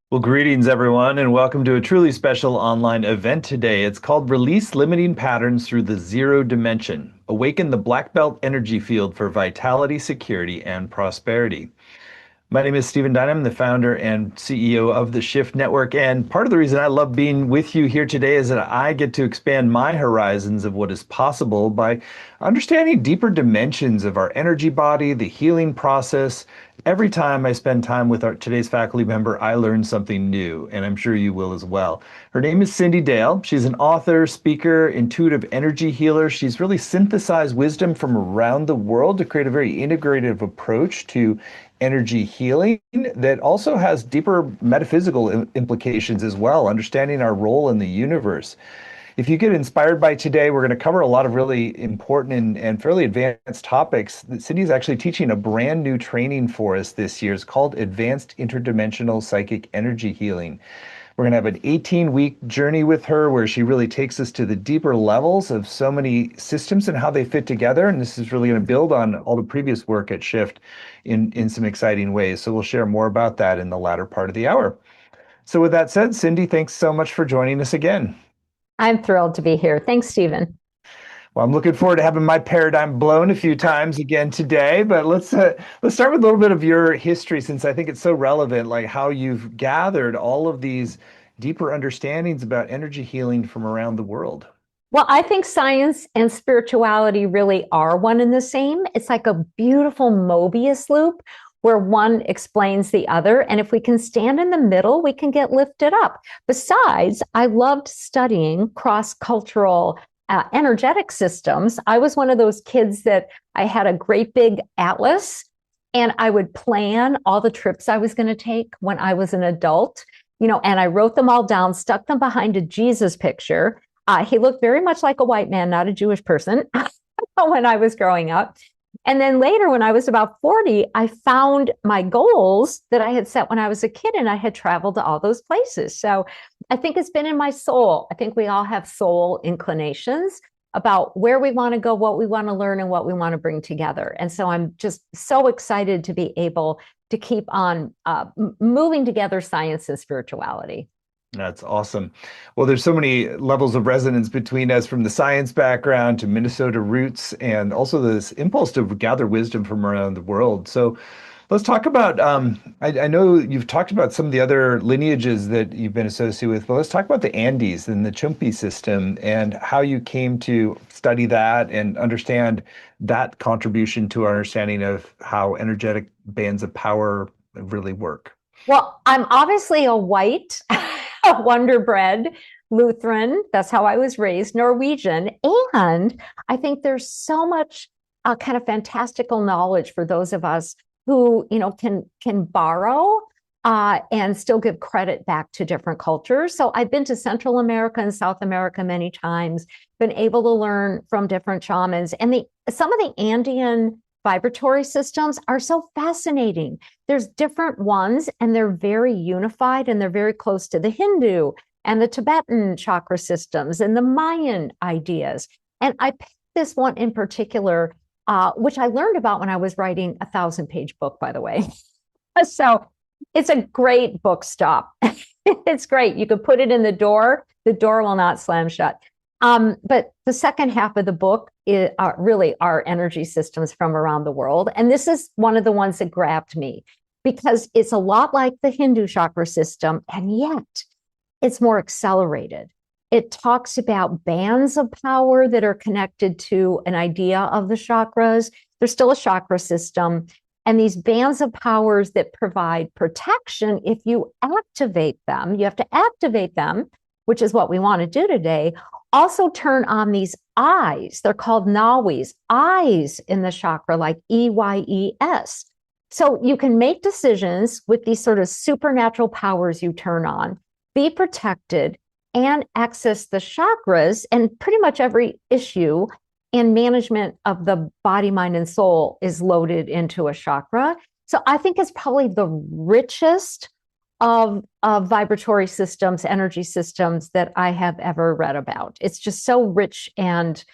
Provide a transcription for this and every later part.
Well, greetings everyone, and welcome to a truly special online event today. It's called Release Limiting Patterns Through the Zero Dimension. Awaken the Black Belt Energy Field for Vitality, Security, and Prosperity. My name is Stephen Dynam, the founder and CEO of the Shift Network. And part of the reason I love being with you here today is that I get to expand my horizons of what is possible by understanding deeper dimensions of our energy body, the healing process. Every time I spend time with today's faculty member, I learn something new, and I'm sure you will as well. Her name is Cyndi Dale. She's an author, speaker, intuitive energy healer. She's really synthesized wisdom from around the world to create a very integrative approach to energy healing that also has deeper metaphysical implications as well, understanding our role in the universe. If you get inspired by today, we're going to cover a lot of really important and fairly advanced topics. Cyndi's actually teaching a brand new training for us this year. It's called Advanced Interdimensional Psychic Energy Healing. We're going to have an 18-week journey with her where she really takes us to the deeper levels of so many systems and how they fit together. And this is really going to build on all the previous work at Shift in some exciting ways. So we'll share more about that in the latter part of the hour. So with that said, Cyndi, thanks so much for joining us again. I'm thrilled to be here. Thanks, Stephen. Well, I'm looking forward to having my paradigm blown a few times again today. But let's start with a little bit of your history, since I think it's so relevant, like how you've gathered all of these deeper understandings about energy healing from around the world. Well, I think science and spirituality really are one and the same. It's like a beautiful Mobius loop where one explains the other. And if we can stand in the middle, we can get lifted up. Besides, I loved studying cross-cultural energetic systems. I was one of those kids that I had a great big atlas and I would plan all the trips I was going to take when I was an adult, and I wrote them all down, stuck them behind a Jesus picture. He looked very much like a white man, not a Jewish person, when I was growing up. And then later, when I was about 40, I found my goals that I had set when I was a kid, and I had traveled to all those places. So I think it's been in my soul. I think we all have soul inclinations about where we want to go, what we want to learn, and what we want to bring together. And so I'm just so excited to be able to keep on moving together science and spirituality. That's awesome. Well, there's so many levels of resonance between us, from the science background to Minnesota roots, and also this impulse to gather wisdom from around the world. So let's talk about, I know you've talked about some of the other lineages that you've been associated with, but let's talk about the Andes and the Chumpi system and how you came to study that and understand that contribution to our understanding of how energetic bands of power really work. Well, I'm obviously a white, Wonder Bread Lutheran. That's how I was raised, Norwegian. And I think there's so much kind of fantastical knowledge for those of us who, can borrow and still give credit back to different cultures. So I've been to Central America and South America many times, been able to learn from different shamans. And some of the Andean vibratory systems are so fascinating. There's different ones, and they're very unified, and they're very close to the Hindu and the Tibetan chakra systems and the Mayan ideas. And I picked this one in particular, which I learned about when I was writing a 1,000-page book, by the way. So it's a great book stop. It's great. You could put it in the door will not slam shut. But the second half of the book is really our energy systems from around the world. And this is one of the ones that grabbed me because it's a lot like the Hindu chakra system, and yet it's more accelerated. It talks about bands of power that are connected to an idea of the chakras. There's still a chakra system, and these bands of powers that provide protection if you activate them. You have to activate them, which is what we want to do today. Also turn on these eyes. They're called nawis, eyes in the chakra, like EYES. So you can make decisions with these sort of supernatural powers you turn on, be protected, and access the chakras. And pretty much every issue in management of the body, mind, and soul is loaded into a chakra. So I think it's probably the richest of vibratory systems, energy systems that I have ever read about. It's just so rich and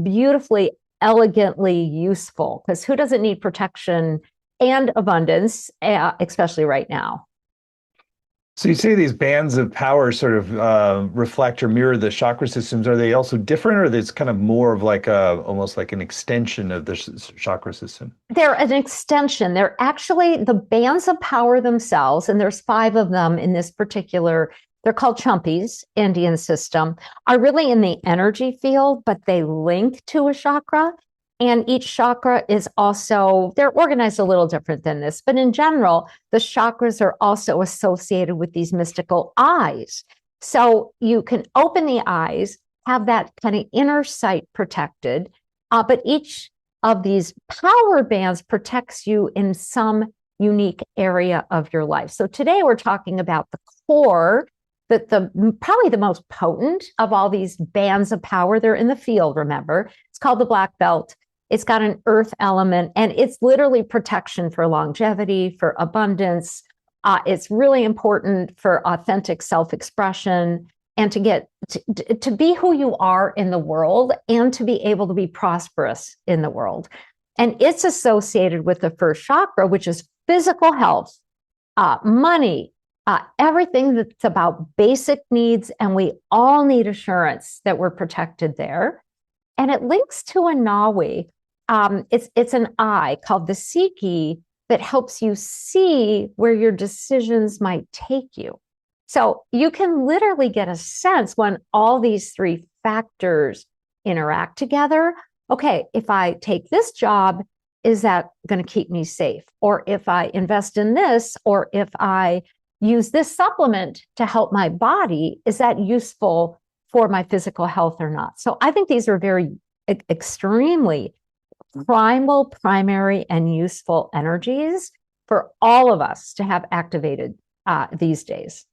beautifully, elegantly useful, because who doesn't need protection and abundance, especially right now? So you say these bands of power sort of reflect or mirror the chakra systems. Are they also different, or are they kind of more of like a almost like an extension of the chakra system? They're an extension. They're actually the bands of power themselves, and there's 5 of them in this particular, they're called Chumpis, Andean system, are really in the energy field, but they link to a chakra. And each chakra is also, they're organized a little different than this, but in general, the chakras are also associated with these mystical eyes. So you can open the eyes, have that kind of inner sight protected, but each of these power bands protects you in some unique area of your life. So today we're talking about the core, that the probably the most potent of all these bands of power. They're in the field, remember. It's called the black belt. It's got an earth element, and it's literally protection for longevity, for abundance. It's really important for authentic self-expression and to get to be who you are in the world and to be able to be prosperous in the world. And it's associated with the first chakra, which is physical health, money, everything that's about basic needs. And we all need assurance that we're protected there. And it links to a nawi. It's an eye called the Siki that helps you see where your decisions might take you. So you can literally get a sense when all these 3 factors interact together. Okay, if I take this job, is that going to keep me safe? Or if I invest in this, or if I use this supplement to help my body, is that useful for my physical health or not? So I think these are very extremely primal, primary, and useful energies for all of us to have activated these days.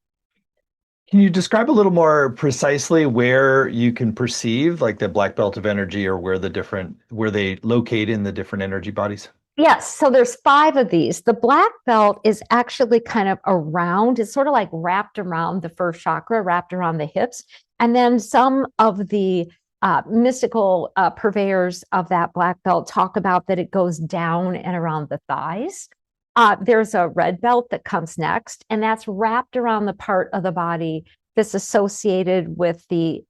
Can you describe a little more precisely where you can perceive like the black belt of energy or where they locate in the different energy bodies? Yes, so there's 5 of these. The black belt is actually kind of around, it's sort of like wrapped around the first chakra, wrapped around the hips. And then some of the mystical purveyors of that black belt talk about that it goes down and around the thighs. There's a red belt that comes next, and that's wrapped around the part of the body that's associated with the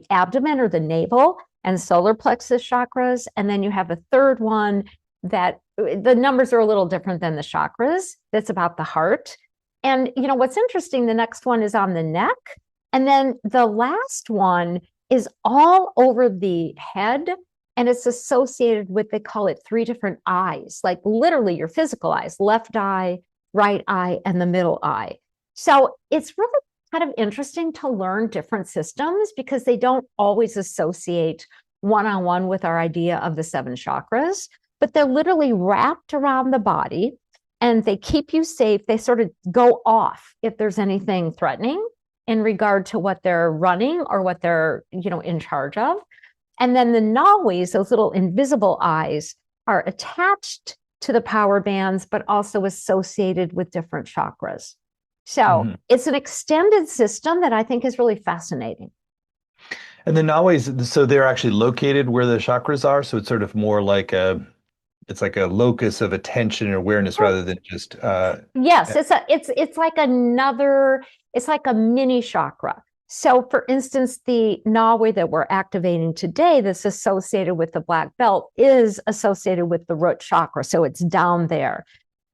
abdomen or the navel and solar plexus chakras. And then you have a third one that the numbers are a little different than the chakras. That's about the heart. And you know what's interesting, the next one is on the neck. And then the last one is all over the head. And it's associated with, they call it 3 different eyes, like literally your physical eyes, left eye, right eye, and the middle eye. So it's really kind of interesting to learn different systems because they don't always associate one-on-one with our idea of the 7 chakras, but they're literally wrapped around the body and they keep you safe. They sort of go off if there's anything threatening in regard to what they're running or what they're, in charge of. And then the nawis, those little invisible eyes, are attached to the power bands, but also associated with different chakras. So it's an extended system that I think is really fascinating. And the nawis, so they're actually located where the chakras are. So it's sort of more like it's like a locus of attention and awareness rather than just. Yes, it's like it's like a mini chakra. So for instance, the nawi that we're activating today that's associated with the black belt is associated with the root chakra. So it's down there.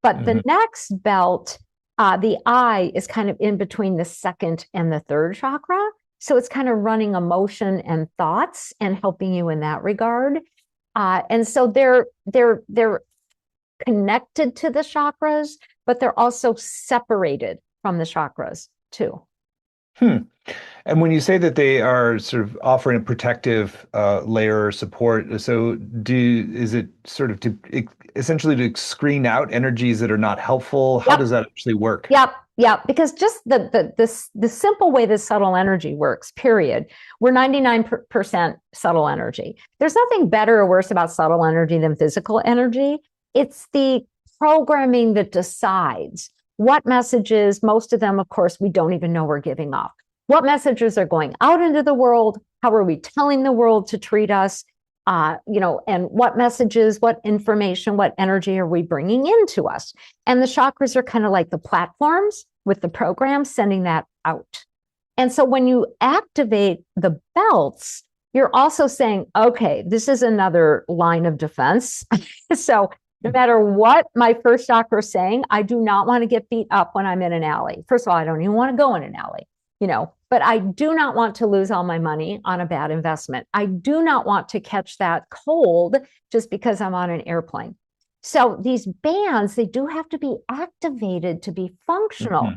But the next belt, the eye is kind of in between the second and the third chakra. So it's kind of running emotion and thoughts and helping you in that regard. And so they're connected to the chakras, but they're also separated from the chakras too. And when you say that they are sort of offering a protective layer or support, so is it sort of to essentially to screen out energies that are not helpful? How does that actually work? Yep. Because just the simple way this subtle energy works, period. We're 99% subtle energy. There's nothing better or worse about subtle energy than physical energy. It's the programming that decides what messages, most of them, of course, we don't even know we're giving off. What messages are going out into the world? How are we telling the world to treat us? And what messages, what information, what energy are we bringing into us? And the chakras are kind of like the platforms with the program, sending that out. And so when you activate the belts, you're also saying, okay, this is another line of defense. So no matter what my first chakra is saying, I do not want to get beat up when I'm in an alley. First of all, I don't even want to go in an alley, but I do not want to lose all my money on a bad investment. I do not want to catch that cold just because I'm on an airplane. So these bands, they do have to be activated to be functional,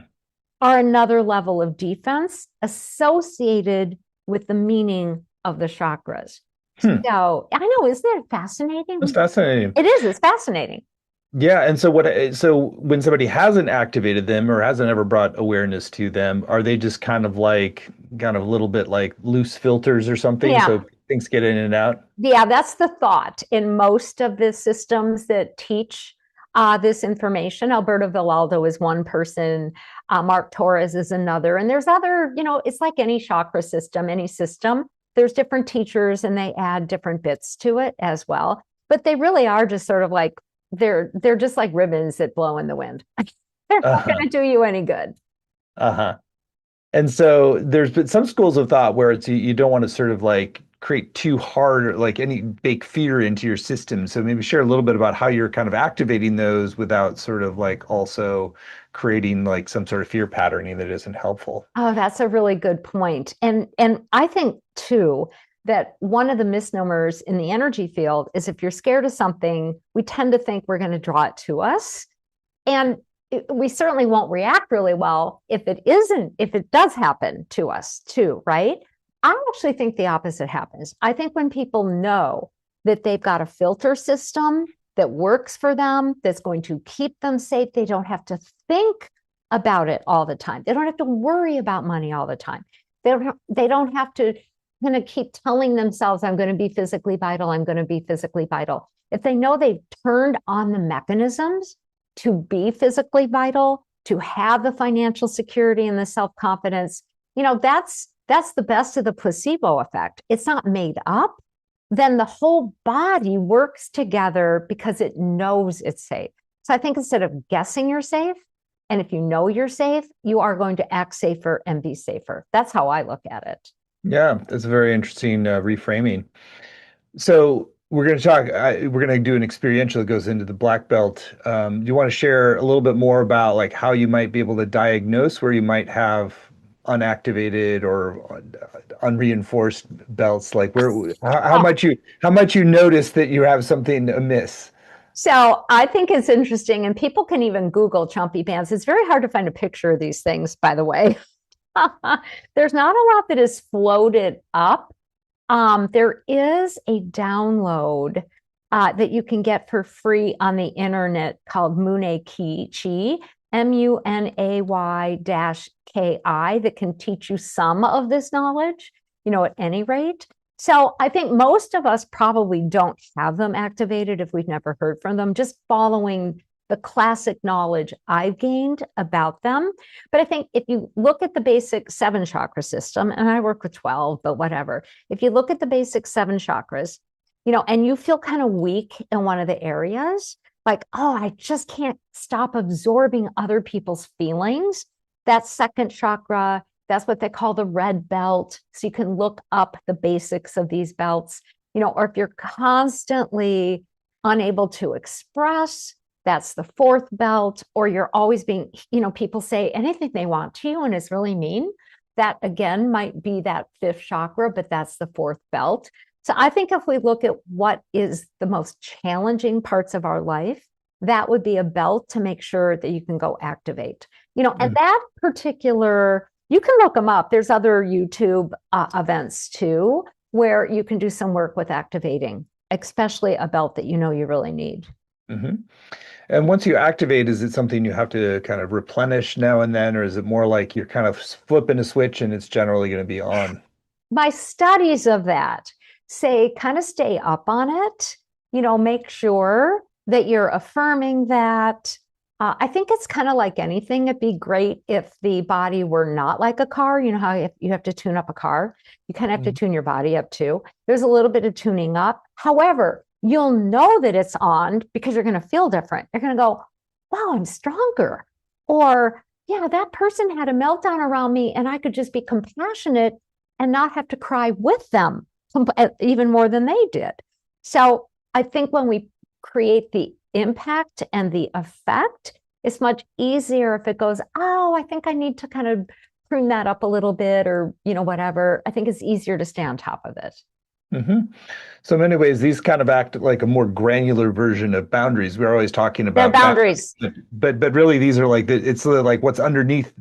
are another level of defense associated with the meaning of the chakras. So I know, isn't it fascinating? That's fascinating. It is, it's fascinating. Yeah, and so when somebody hasn't activated them or hasn't ever brought awareness to them, are they just kind of a little bit like loose filters or something? Yeah. So things get in and out? Yeah, that's the thought in most of the systems that teach this information. Alberto Villaldo is one person, Mark Torres is another, and there's other, it's like any chakra system, any system, there's different teachers and they add different bits to it as well. But they really are just sort of like, they're just like ribbons that blow in the wind. They're not going to do you any good. And so there's been some schools of thought where it's you don't want to sort of like create too hard or like any bake fear into your system. So maybe share a little bit about how you're kind of activating those without sort of like also creating like some sort of fear patterning that isn't helpful. Oh, that's a really good point. And I think too that one of the misnomers in the energy field is if you're scared of something, we tend to think we're going to draw it to us. And we certainly won't react really well if it does happen to us too, right? I actually think the opposite happens. I think when people know that they've got a filter system that works for them, that's going to keep them safe, they don't have to think about it all the time. They don't have to worry about money all the time. They don't have to kind of keep telling themselves, I'm going to be physically vital, I'm going to be physically vital. If they know they've turned on the mechanisms to be physically vital, to have the financial security and the self-confidence, that's the best of the placebo effect. It's not made up. Then the whole body works together because it knows it's safe. So I think instead of guessing you're safe, and if you know you're safe, you are going to act safer and be safer. That's how I look at it. Yeah, that's a very interesting reframing. So we're going to we're going to do an experiential that goes into the black belt. Do you want to share a little bit more about like how you might be able to diagnose where you might have unactivated or unreinforced belts? Like how much you notice that you have something amiss? So I think it's interesting, and people can even Google Chumpi bands. It's very hard to find a picture of these things, by the way. There's not a lot that is floated up. There is a download that you can get for free on the internet called Munay Chi, MUNAY-KI, that can teach you some of this knowledge, at any rate. So I think most of us probably don't have them activated if we've never heard from them, just following the classic knowledge I've gained about them. But I think if you look at the basic 7 chakra system, and I work with 12, but whatever, if you look at the basic 7 chakras, and you feel kind of weak in one of the areas, like, oh, I just can't stop absorbing other people's feelings. That's 2nd chakra. That's what they call the red belt. So you can look up the basics of these belts, or if you're constantly unable to express, that's the 4th belt, or you're always being, people say anything they want to you and it's really mean. That again might be that 5th chakra, but that's the 4th belt. So I think if we look at what is the most challenging parts of our life, that would be a belt to make sure that you can go activate. And that particular, you can look them up. There's other YouTube events too, where you can do some work with activating, especially a belt that you really need. And once you activate, is it something you have to kind of replenish now and then, or is it more like you're kind of flipping a switch and it's generally going to be on? My studies of that say kind of stay up on it, make sure that you're affirming that. I think it's kind of like anything. It'd be great if the body were not like a car. You know how you have to tune up a car? You kind of have to tune your body up too. There's a little bit of tuning up. However, you'll know that it's on because you're going to feel different. You're going to go, wow, I'm stronger. Or, yeah, that person had a meltdown around me, and I could just be compassionate and not have to cry with them even more than they did. So I think when we create the impact and the effect, it's much easier if it goes, oh, I think I need to kind of prune that up a little bit, or, whatever. I think it's easier to stay on top of it. Hmm. So in many ways, these kind of act like a more granular version of boundaries. We're always talking They're about boundaries, boundaries. but really these are like it's like what's underneath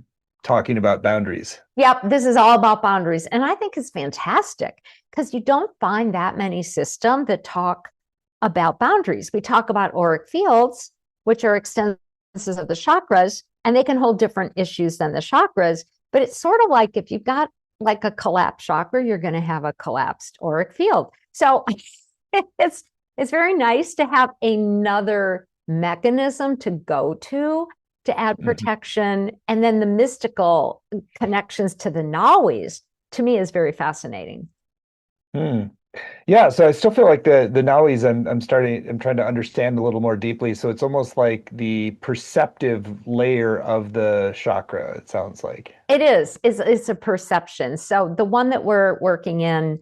talking about boundaries. Yep, this is all about boundaries. And I think it's fantastic because you don't find that many systems that talk about boundaries. We talk about auric fields, which are extensions of the chakras, and they can hold different issues than the chakras. But it's sort of like if you've got like a collapsed chakra, you're going to have a collapsed auric field. So it's very nice to have another mechanism to go to add Mhm. protection. And then the mystical connections to the Nawis, to me, is very fascinating. Hmm. Yeah, so I still feel like the Nauis I'm trying to understand a little more deeply. So it's almost like the perceptive layer of the chakra, it sounds like. It is. It's a perception. So the one that we're working in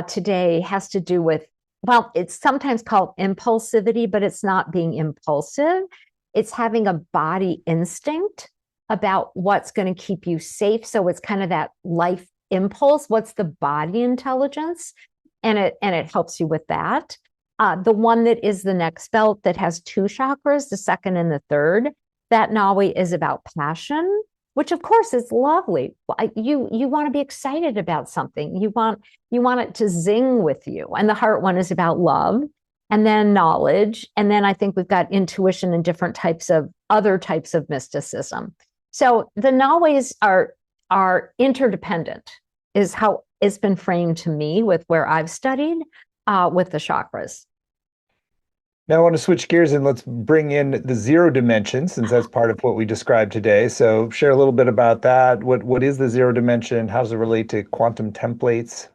today has to do with, well, it's sometimes called impulsivity, but it's not being impulsive. It's having a body instinct about what's going to keep you safe. So it's kind of that life impulse. What's the body intelligence? And it helps you with that. The one that is the next belt that has two chakras, the second and the third, that Nawi is about passion, which of course is lovely. You want to be excited about something. You want it to zing with you. And the heart one is about love, and then knowledge, and then I think we've got intuition and different types of other types of mysticism. So the Nawis are interdependent, is how it's been framed to me with where I've studied with the chakras. Now I want to switch gears and let's bring in the zero dimension since that's part of what we described today. So share a little bit about that. What is the zero dimension? How does it relate to quantum templates?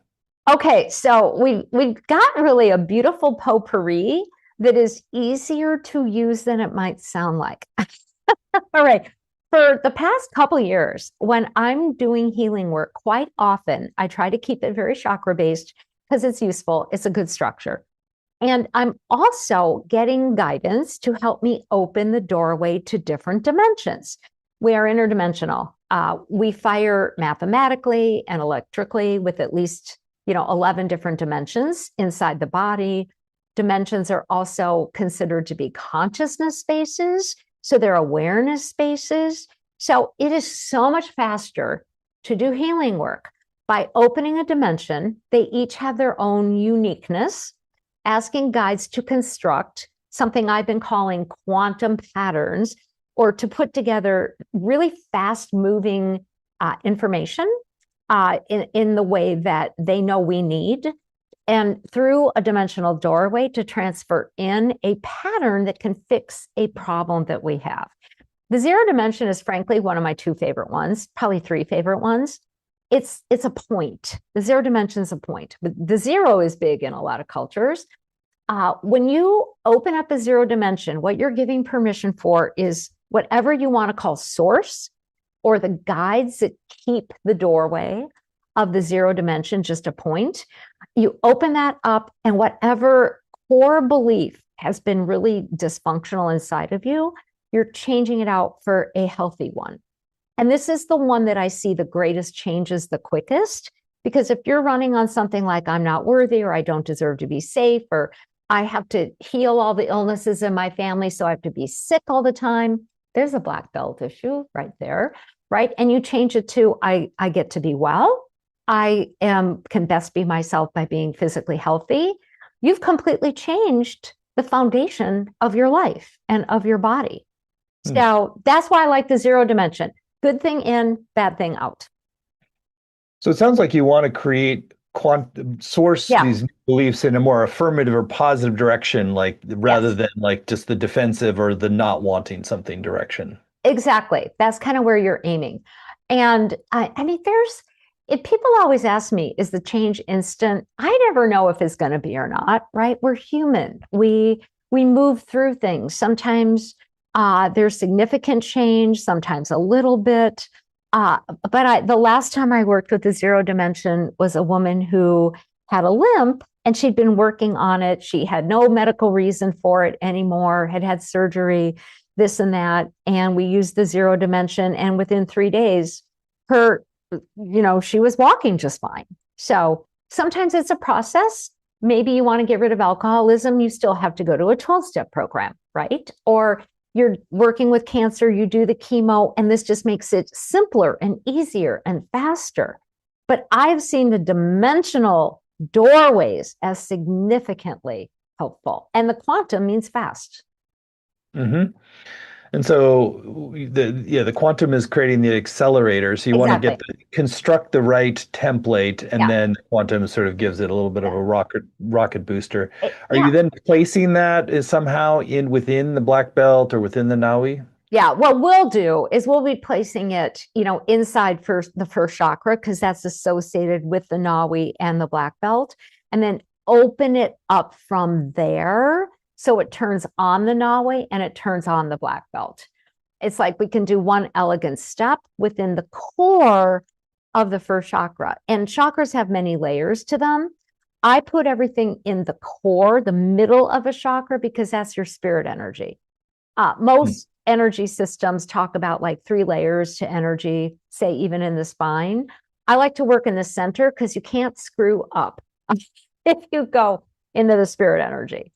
Okay, so we've got really a beautiful potpourri that is easier to use than it might sound like. All right. For the past couple of years, when I'm doing healing work, quite often I try to keep it very chakra based because it's useful. It's a good structure. And I'm also getting guidance to help me open the doorway to different dimensions. We are interdimensional. We fire mathematically and electrically with at least 11 different dimensions inside the body. Dimensions are also considered to be consciousness spaces. So they're awareness spaces. So it is so much faster to do healing work by opening a dimension. They each have their own uniqueness, asking guides to construct something I've been calling quantum patterns, or to put together really fast moving information in the way that they know we need, and through a dimensional doorway to transfer in a pattern that can fix a problem that we have. The zero dimension is frankly one of my two favorite ones, probably three favorite ones. It's a point. The zero dimension is a point. But the zero is big in a lot of cultures. When you open up a zero dimension, what you're giving permission for is whatever you want to call source, or the guides that keep the doorway of the zero dimension just a point. You open that up, and whatever core belief has been really dysfunctional inside of you, you're changing it out for a healthy one. And this is the one that I see the greatest changes the quickest, because if you're running on something like I'm not worthy, or I don't deserve to be safe, or I have to heal all the illnesses in my family, so I have to be sick all the time, there's a black belt issue right there, right? And you change it to I get to be well. I can best be myself by being physically healthy. You've completely changed the foundation of your life and of your body. Hmm. So that's why I like the zero dimension. Good thing in, bad thing out. So it sounds like you want to create source Yeah, these beliefs in a more affirmative or positive direction, like rather yes, than like just the defensive or the not wanting something direction. exactly. That's kind of where you're aiming. And I mean, if people always ask me, is the change instant? I never know if it's going to be or not, right? We're human. We move through things. Sometimes There's significant change, sometimes a little bit. But the last time I worked with the zero dimension was a woman who had a limp and she'd been working on it. She had no medical reason for it anymore, had had surgery, this and that. And we used the zero dimension. And within 3 days, she was walking just fine. So sometimes it's a process. Maybe you want to get rid of alcoholism, you still have to go to a 12-step program, right? Or you're working with cancer, you do the chemo, and this just makes it simpler and easier and faster. But I've seen the dimensional doorways as significantly helpful. And the quantum means fast. Mm-hmm. And so the quantum is creating the accelerator. So you want to Exactly. construct the right template, and Yeah. then quantum sort of gives it a little bit of a rocket booster. Are you Yeah. then placing that is somehow within the black belt or within the Nawi? Yeah, what we'll do is we'll be placing it, inside the first chakra, because that's associated with the Nawi and the black belt, and then open it up from there so it turns on the Nawi and it turns on the black belt. It's like we can do one elegant step within the core of the first chakra. And chakras have many layers to them. I put everything in the core, the middle of a chakra, because that's your spirit energy. Most energy systems talk about like 3 layers to energy, say even in the spine. I like to work in the center because you can't screw up if you go into the spirit energy.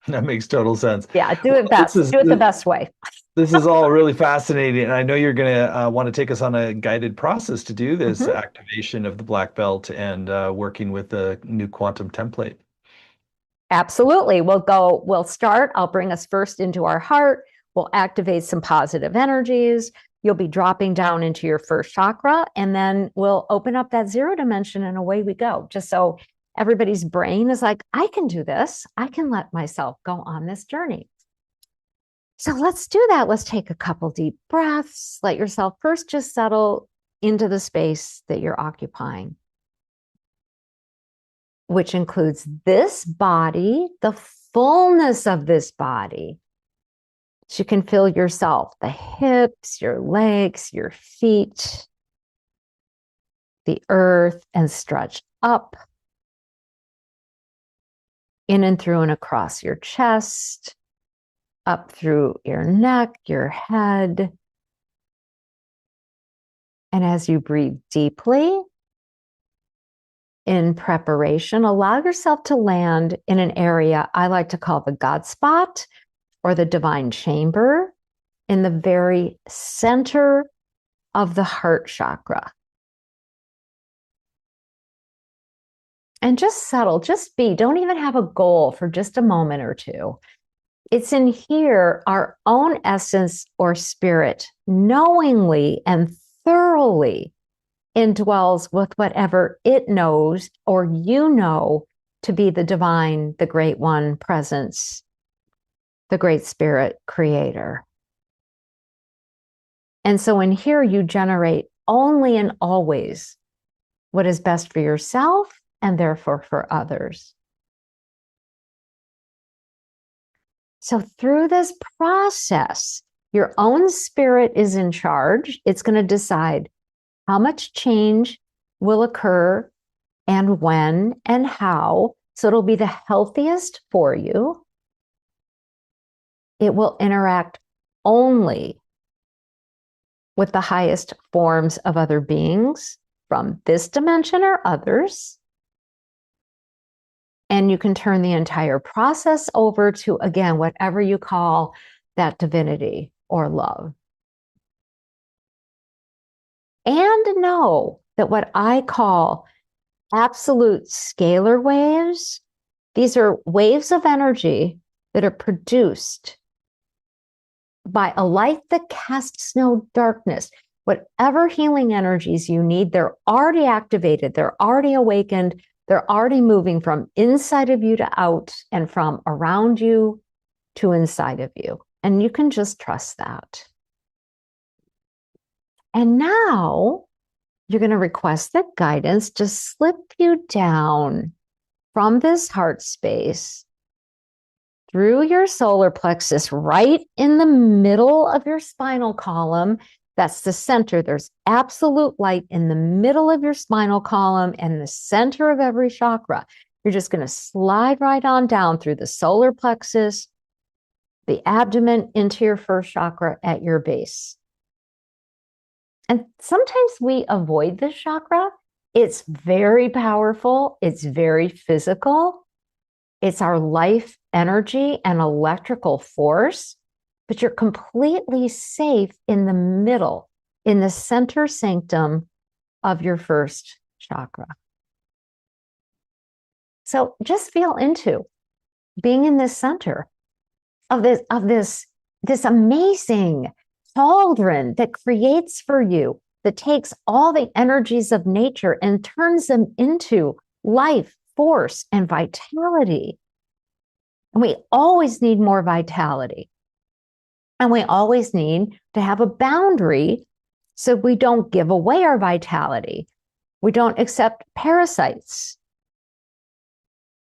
That makes total sense. Yeah, do Well, it best. Do it the best way. this is all really fascinating, and I know you're going to want to take us on a guided process to do this Mhm. activation of the black belt and working with the new quantum template. Absolutely. We'll start. I'll bring us first into our heart. We'll activate some positive energies. You'll be dropping down into your first chakra, and then we'll open up that zero dimension and away we go. Just so everybody's brain is like, I can do this. I can let myself go on this journey. So let's do that. Let's take a couple deep breaths. Let yourself first just settle into the space that you're occupying, which includes this body, the fullness of this body. So you can feel yourself, the hips, your legs, your feet, the earth, and stretch up, in and through and across your chest, up through your neck, your head. And as you breathe deeply, in preparation, allow yourself to land in an area I like to call the God spot or the divine chamber, in the very center of the heart chakra. And just settle, just be. Don't even have a goal for just a moment or two. It's in here our own essence or spirit knowingly and thoroughly indwells with whatever it knows or you know to be the divine, the great one presence, the great spirit creator. And so in here, you generate only and always what is best for yourself and therefore for others. So through this process, your own spirit is in charge. It's going to decide how much change will occur and when and how. So it'll be the healthiest for you. It will interact only with the highest forms of other beings from this dimension or others. And you can turn the entire process over to, again, whatever you call that divinity or love. And know that what I call absolute scalar waves, these are waves of energy that are produced by a light that casts no darkness. Whatever healing energies you need, they're already activated, they're already awakened, they're already moving from inside of you to out and from around you to inside of you. And you can just trust that. And now you're going to request that guidance to slip you down from this heart space through your solar plexus, right in the middle of your spinal column. That's the center. There's absolute light in the middle of your spinal column and the center of every chakra. You're just going to slide right on down through the solar plexus, the abdomen, into your first chakra at your base. And sometimes we avoid this chakra. It's very powerful. It's very physical. It's our life energy and electrical force, but you're completely safe in the middle, in the center sanctum of your first chakra. So just feel into being in this center of this amazing cauldron that creates for you, that takes all the energies of nature and turns them into life, force, and vitality. And we always need more vitality. And we always need to have a boundary so we don't give away our vitality. We don't accept parasites.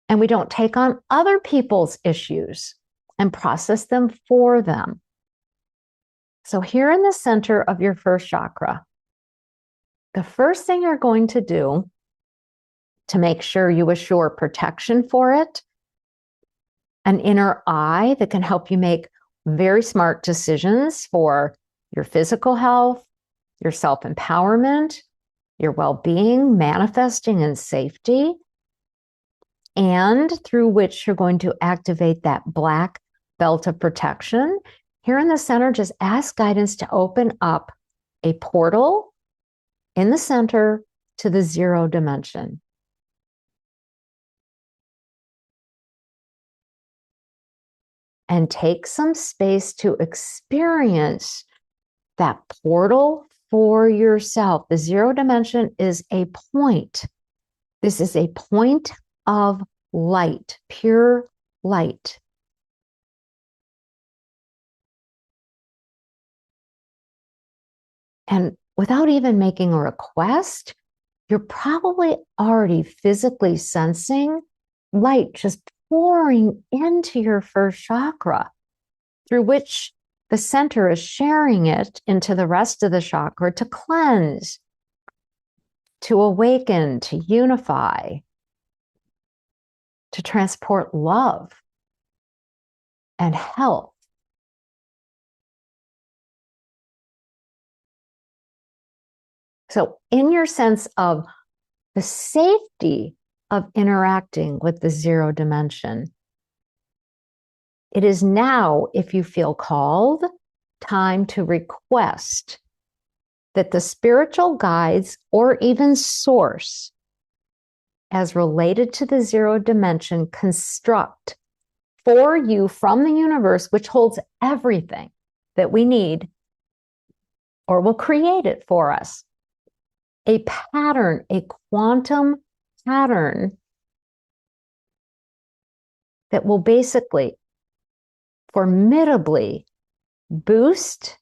And we don't take on other people's issues and process them for them. So here in the center of your first chakra, the first thing you're going to do to make sure you assure protection for it, an inner eye that can help you make very smart decisions for your physical health, your self-empowerment, your well-being, manifesting in safety, and through which you're going to activate that black belt of protection. Here in the center, just ask guidance to open up a portal in the center to the zero dimension. And take some space to experience that portal for yourself. The zero dimension is a point. This is a point of light, pure light. And without even making a request, you're probably already physically sensing light just pouring into your first chakra, through which the center is sharing it into the rest of the chakra to cleanse, to awaken, to unify, to transport love and health. So in your sense of the safety of interacting with the zero dimension, it is now, if you feel called, time to request that the spiritual guides or even source, as related to the zero dimension, construct for you from the universe, which holds everything that we need, or will create it for us, a pattern, a quantum pattern that will basically formidably boost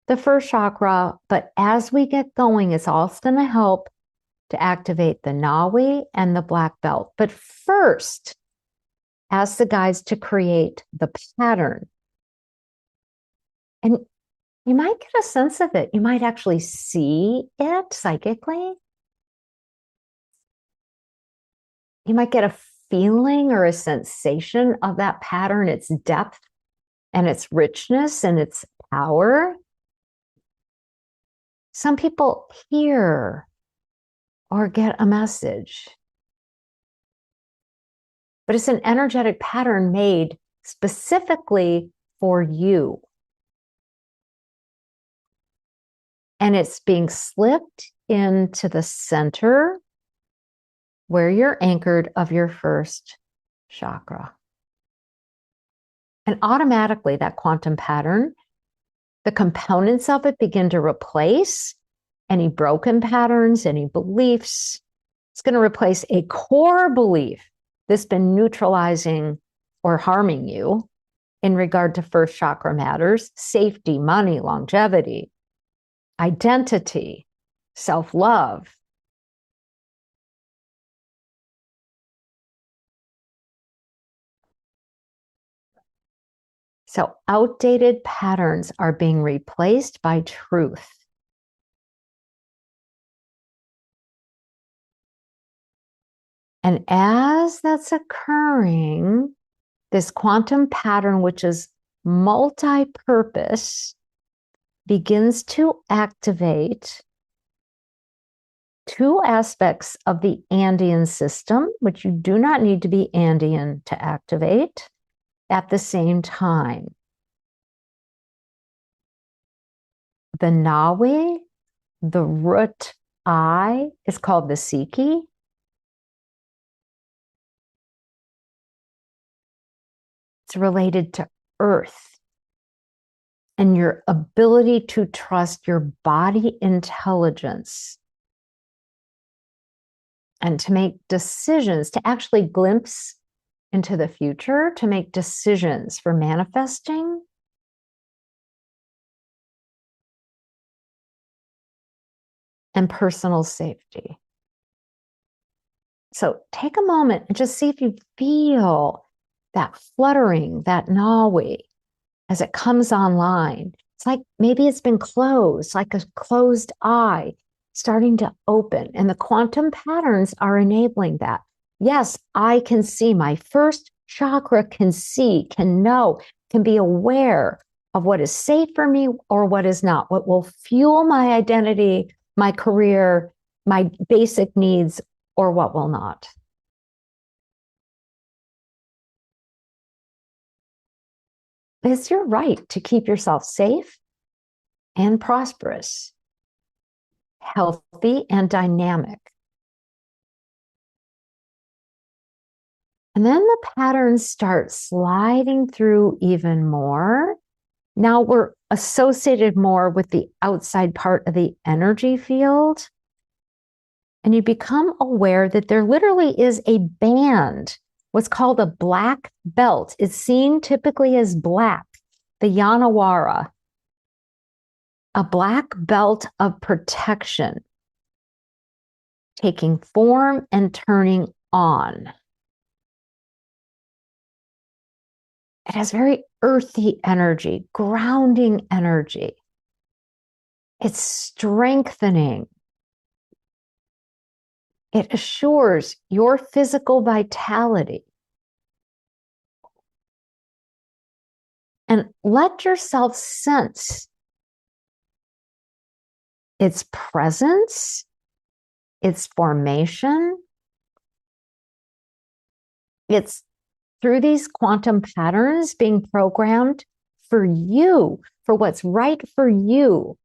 the first chakra. But as we get going, it's also going to help to activate the Nawi and the black belt. But first, ask the guides to create the pattern. And you might get a sense of it. You might actually see it psychically. You might get a feeling or a sensation of that pattern, its depth and its richness and its power. Some people hear or get a message, but it's an energetic pattern made specifically for you. And it's being slipped into the center where you're anchored of your first chakra. And automatically that quantum pattern, the components of it begin to replace any broken patterns, any beliefs. It's going to replace a core belief that's been neutralizing or harming you in regard to first chakra matters: safety, money, longevity, identity, self-love. So outdated patterns are being replaced by truth. And as that's occurring, this quantum pattern, which is multi-purpose, begins to activate two aspects of the Andean system, which you do not need to be Andean to activate at the same time. The Nawi, the root I, is called the Siki. It's related to earth and your ability to trust your body intelligence and to make decisions, to actually glimpse into the future, to make decisions for manifesting. And personal safety. So take a moment and just see if you feel that fluttering, that nawi, as it comes online. It's like maybe it's been closed, like a closed eye, starting to open. And the quantum patterns are enabling that. Yes, I can see. My first chakra can see, can know, can be aware of what is safe for me or what is not, what will fuel my identity, my career, my basic needs, or what will not. It's your right to keep yourself safe and prosperous, healthy and dynamic. And then the patterns start sliding through even more. Now we're associated more with the outside part of the energy field. And you become aware that there literally is a band, what's called a black belt. It's seen typically as black, the Yanawara, a black belt of protection, taking form and turning on. It has very earthy energy, grounding energy. It's strengthening. It assures your physical vitality. And let yourself sense its presence, its formation. It's through these quantum patterns being programmed for you, for what's right for you,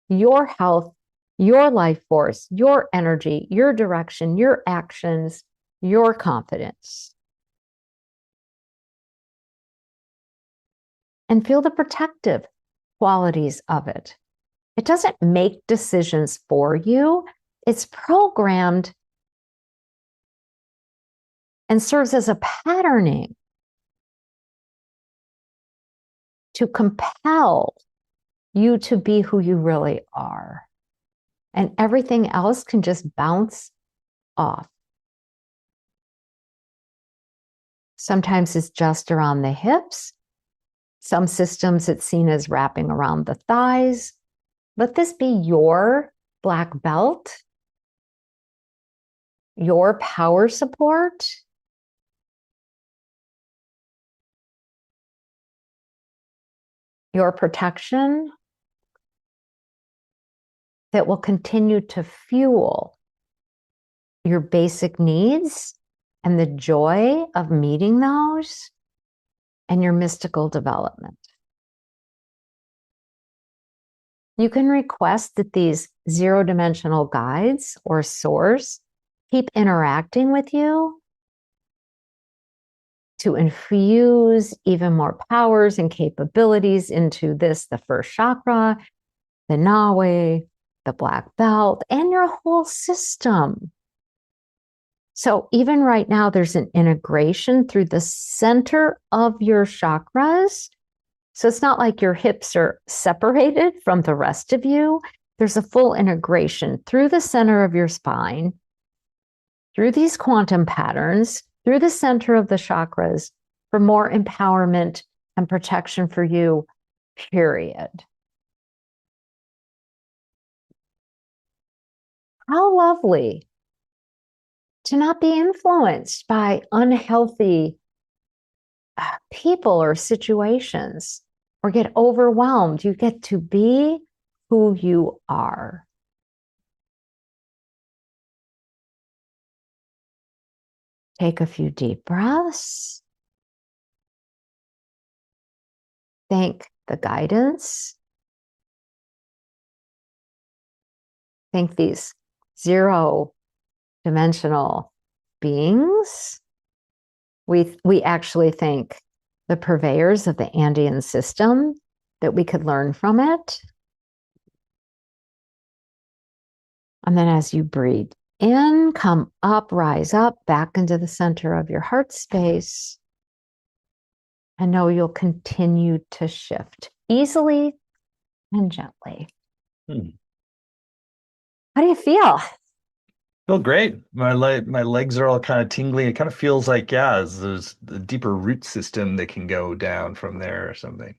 your health, your life force, your energy, your direction, your actions, your confidence. And feel the protective qualities of it. It doesn't make decisions for you. It's programmed and serves as a patterning to compel you to be who you really are. And everything else can just bounce off. Sometimes it's just around the hips. Some systems it's seen as wrapping around the thighs. Let this be your black belt, your power support, your protection that will continue to fuel your basic needs and the joy of meeting those and your mystical development. You can request that these zero-dimensional guides or source keep interacting with you to infuse even more powers and capabilities into this, the first chakra, the Nawe, the black belt, and your whole system. So even right now, there's an integration through the center of your chakras. So it's not like your hips are separated from the rest of you. There's a full integration through the center of your spine, through these quantum patterns, through the center of the chakras for more empowerment and protection for you, period. How lovely to not be influenced by unhealthy people or situations or get overwhelmed. You get to be who you are. Take a few deep breaths. Thank the guidance. Thank these zero-dimensional beings. We actually thank the purveyors of the Andean system that we could learn from it. And then as you breathe in, come up, rise up, back into the center of your heart space. And know you'll continue to shift easily and gently. How do you feel? Feel great. My legs are all kind of tingly. It kind of feels like, yeah, there's a deeper root system that can go down from there or something.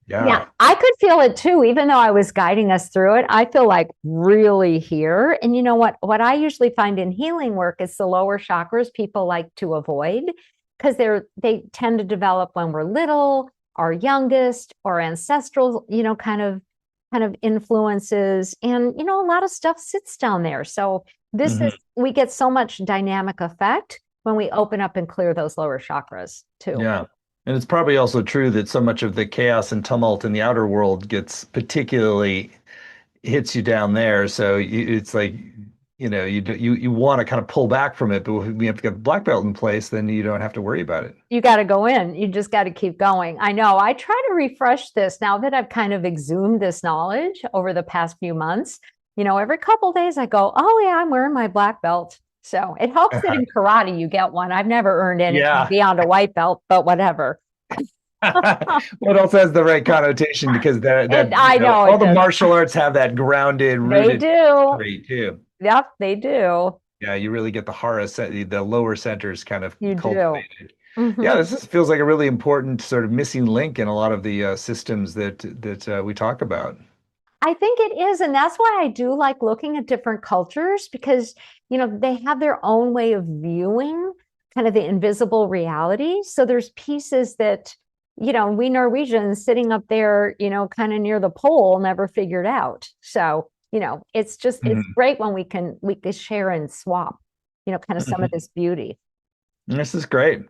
Yeah, Yeah. I could feel it too, even though I was guiding us through it. I feel like really here. And you know what? What I usually find in healing work is the lower chakras people like to avoid because they tend to develop when we're little, our youngest, or ancestral, kind of influences. And a lot of stuff sits down there. So we get so much dynamic effect when we open up and clear those lower chakras too. Yeah. And it's probably also true that so much of the chaos and tumult in the outer world gets particularly hits you down there. So it's like, you want to kind of pull back from it, but when you have to get the black belt in place, then you don't have to worry about it. You got to go in. You just got to keep going. I know. I try to refresh this now that I've kind of exhumed this knowledge over the past few months. Every couple of days I go, oh yeah, I'm wearing my black belt. So it helps that in karate you get one. I've never earned anything Yeah. beyond a white belt, but whatever. What else has the right connotation? Because I know all the martial arts have that grounded, rooted trait too. Yep, they do. Yeah, you really get the lower centers kind of You cultivated. do. Yeah, this feels like a really important sort of missing link in a lot of the systems that we talk about. I think it is. And that's why I do like looking at different cultures because, they have their own way of viewing kind of the invisible reality. So there's pieces that, we Norwegians sitting up there, kind of near the pole never figured out. So, it's great when we can share and swap, kind of some of this beauty. This is great.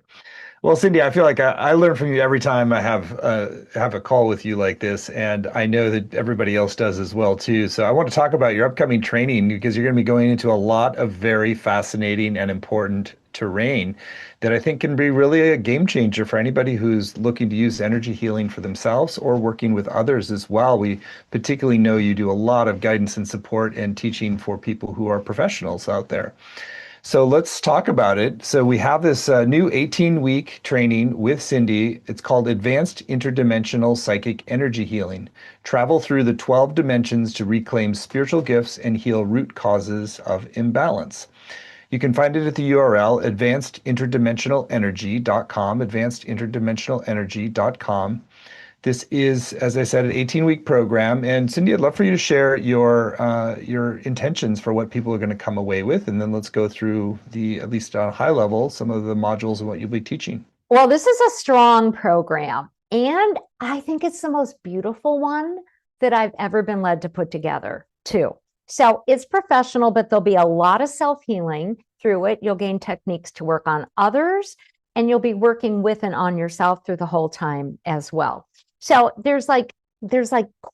Well, Cyndi, I feel like I learn from you every time I have a call with you like this, and I know that everybody else does as well too. So I want to talk about your upcoming training because you're going to be going into a lot of very fascinating and important terrain that I think can be really a game changer for anybody who's looking to use energy healing for themselves or working with others as well. We particularly know you do a lot of guidance and support and teaching for people who are professionals out there. So let's talk about it. So we have this new 18-week training with Cyndi. It's called Advanced Interdimensional Psychic Energy Healing. Travel through the 12 dimensions to reclaim spiritual gifts and heal root causes of imbalance. You can find it at the URL advancedinterdimensionalenergy.com, advancedinterdimensionalenergy.com. This is, as I said, an 18-week program. And Cyndi, I'd love for you to share your intentions for what people are going to come away with. And then let's go through at least on a high level, some of the modules and what you'll be teaching. Well, this is a strong program. And I think it's the most beautiful one that I've ever been led to put together, too. So it's professional, but there'll be a lot of self-healing through it. You'll gain techniques to work on others, and you'll be working with and on yourself through the whole time as well. So there's like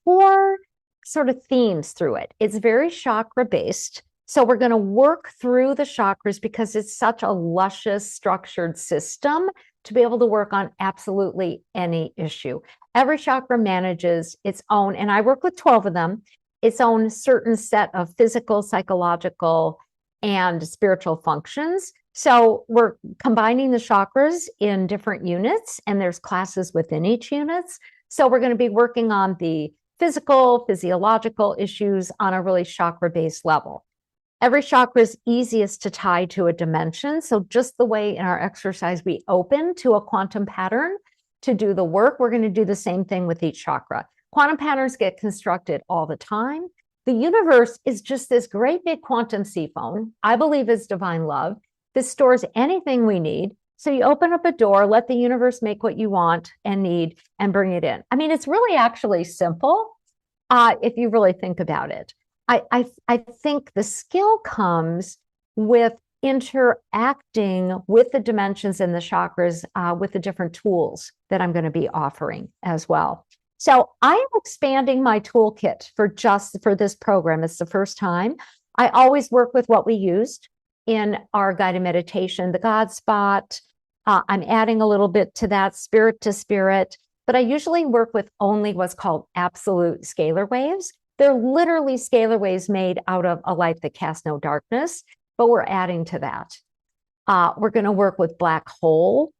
core sort of themes through it. It's very chakra based. So we're going to work through the chakras because it's such a luscious, structured system to be able to work on absolutely any issue. Every chakra manages its own, and I work with 12 of them, its own certain set of physical, psychological, and spiritual functions. So we're combining the chakras in different units, and there's classes within each units. So we're going to be working on the physical, physiological issues on a really chakra-based level. Every chakra is easiest to tie to a dimension. So just the way in our exercise we open to a quantum pattern, to do the work. We're going to do the same thing with each chakra. Quantum patterns get constructed all the time. The universe is just this great big quantum sea phone, I believe is divine love. This stores anything we need. So you open up a door, let the universe make what you want and need and bring it in. I mean, it's really actually simple if you really think about it. I think the skill comes with interacting with the dimensions and the chakras with the different tools that I'm going to be offering as well. So I am expanding my toolkit for this program. It's the first time. I always work with what we used in our guided meditation, the God spot. I'm adding a little bit to that, spirit to spirit, but I usually work with only what's called absolute scalar waves. They're literally scalar waves made out of a light that casts no darkness, but we're adding to that. We're going to work with black hole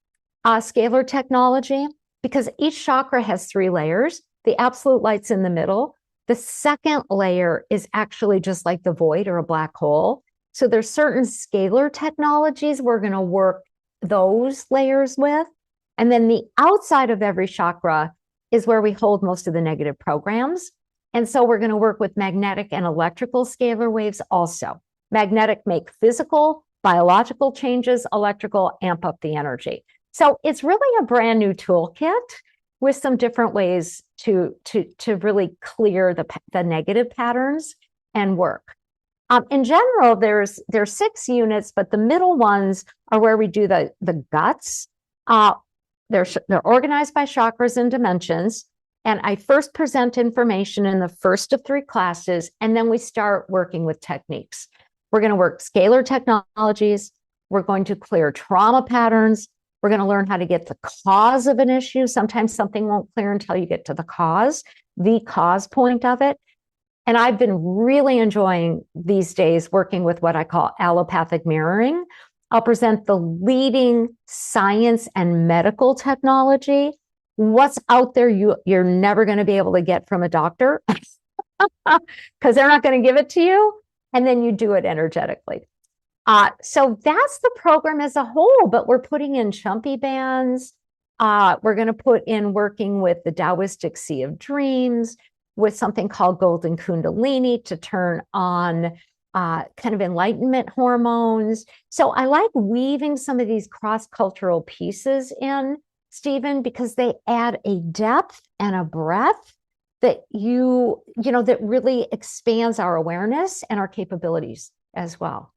scalar technology, because each chakra has 3 layers. The absolute light's in the middle. The second layer is actually just like the void or a black hole. So there's certain scalar technologies we're going to work those layers with. And then the outside of every chakra is where we hold most of the negative programs. And so we're going to work with magnetic and electrical scalar waves also. Magnetic make physical, biological changes, electrical amp up the energy. So it's really a brand new toolkit with some different ways to really clear the negative patterns and work. In general, there's 6 units, but the middle ones are where we do the guts. They're organized by chakras and dimensions. And I first present information in the first of 3 classes, and then we start working with techniques. We're going to work scalar technologies. We're going to clear trauma patterns. We're going to learn how to get the cause of an issue. Sometimes something won't clear until you get to the cause point of it. And I've been really enjoying these days working with what I call allopathic mirroring. I'll present the leading science and medical technology. What's out there you're never going to be able to get from a doctor because they're not going to give it to you. And then you do it energetically. So that's the program as a whole, but we're putting in Chumpi bands. We're going to put in working with the Taoistic Sea of Dreams, with something called Golden Kundalini to turn on kind of enlightenment hormones. So I like weaving some of these cross-cultural pieces in, Stephen, because they add a depth and a breadth that that really expands our awareness and our capabilities as well.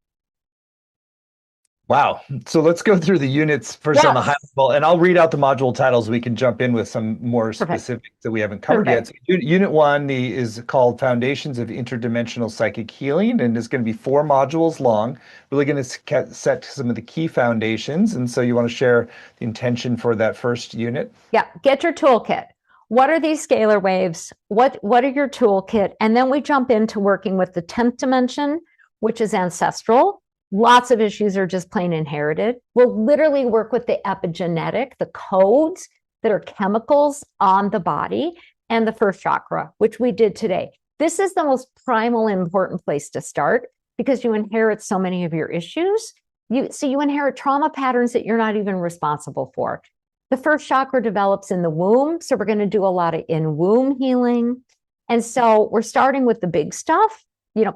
Wow. So let's go through the units first on the high level, and I'll read out the module titles. We can jump in with some more specifics that we haven't covered yet. So unit 1 is called Foundations of Interdimensional Psychic Healing, and it's going to be 4 modules long. Really going to set some of the key foundations. And so you want to share the intention for that first unit? Yeah. Get your toolkit. What are these scalar waves? What are your toolkit? And then we jump into working with the 10th dimension, which is ancestral. Lots of issues are just plain inherited. We'll literally work with the epigenetic, the codes that are chemicals on the body, and the first chakra, which we did today. This is the most primal and important place to start because you inherit so many of your issues. You inherit trauma patterns that you're not even responsible for. The first chakra develops in the womb, so we're going to do a lot of in-womb healing. And so we're starting with the big stuff,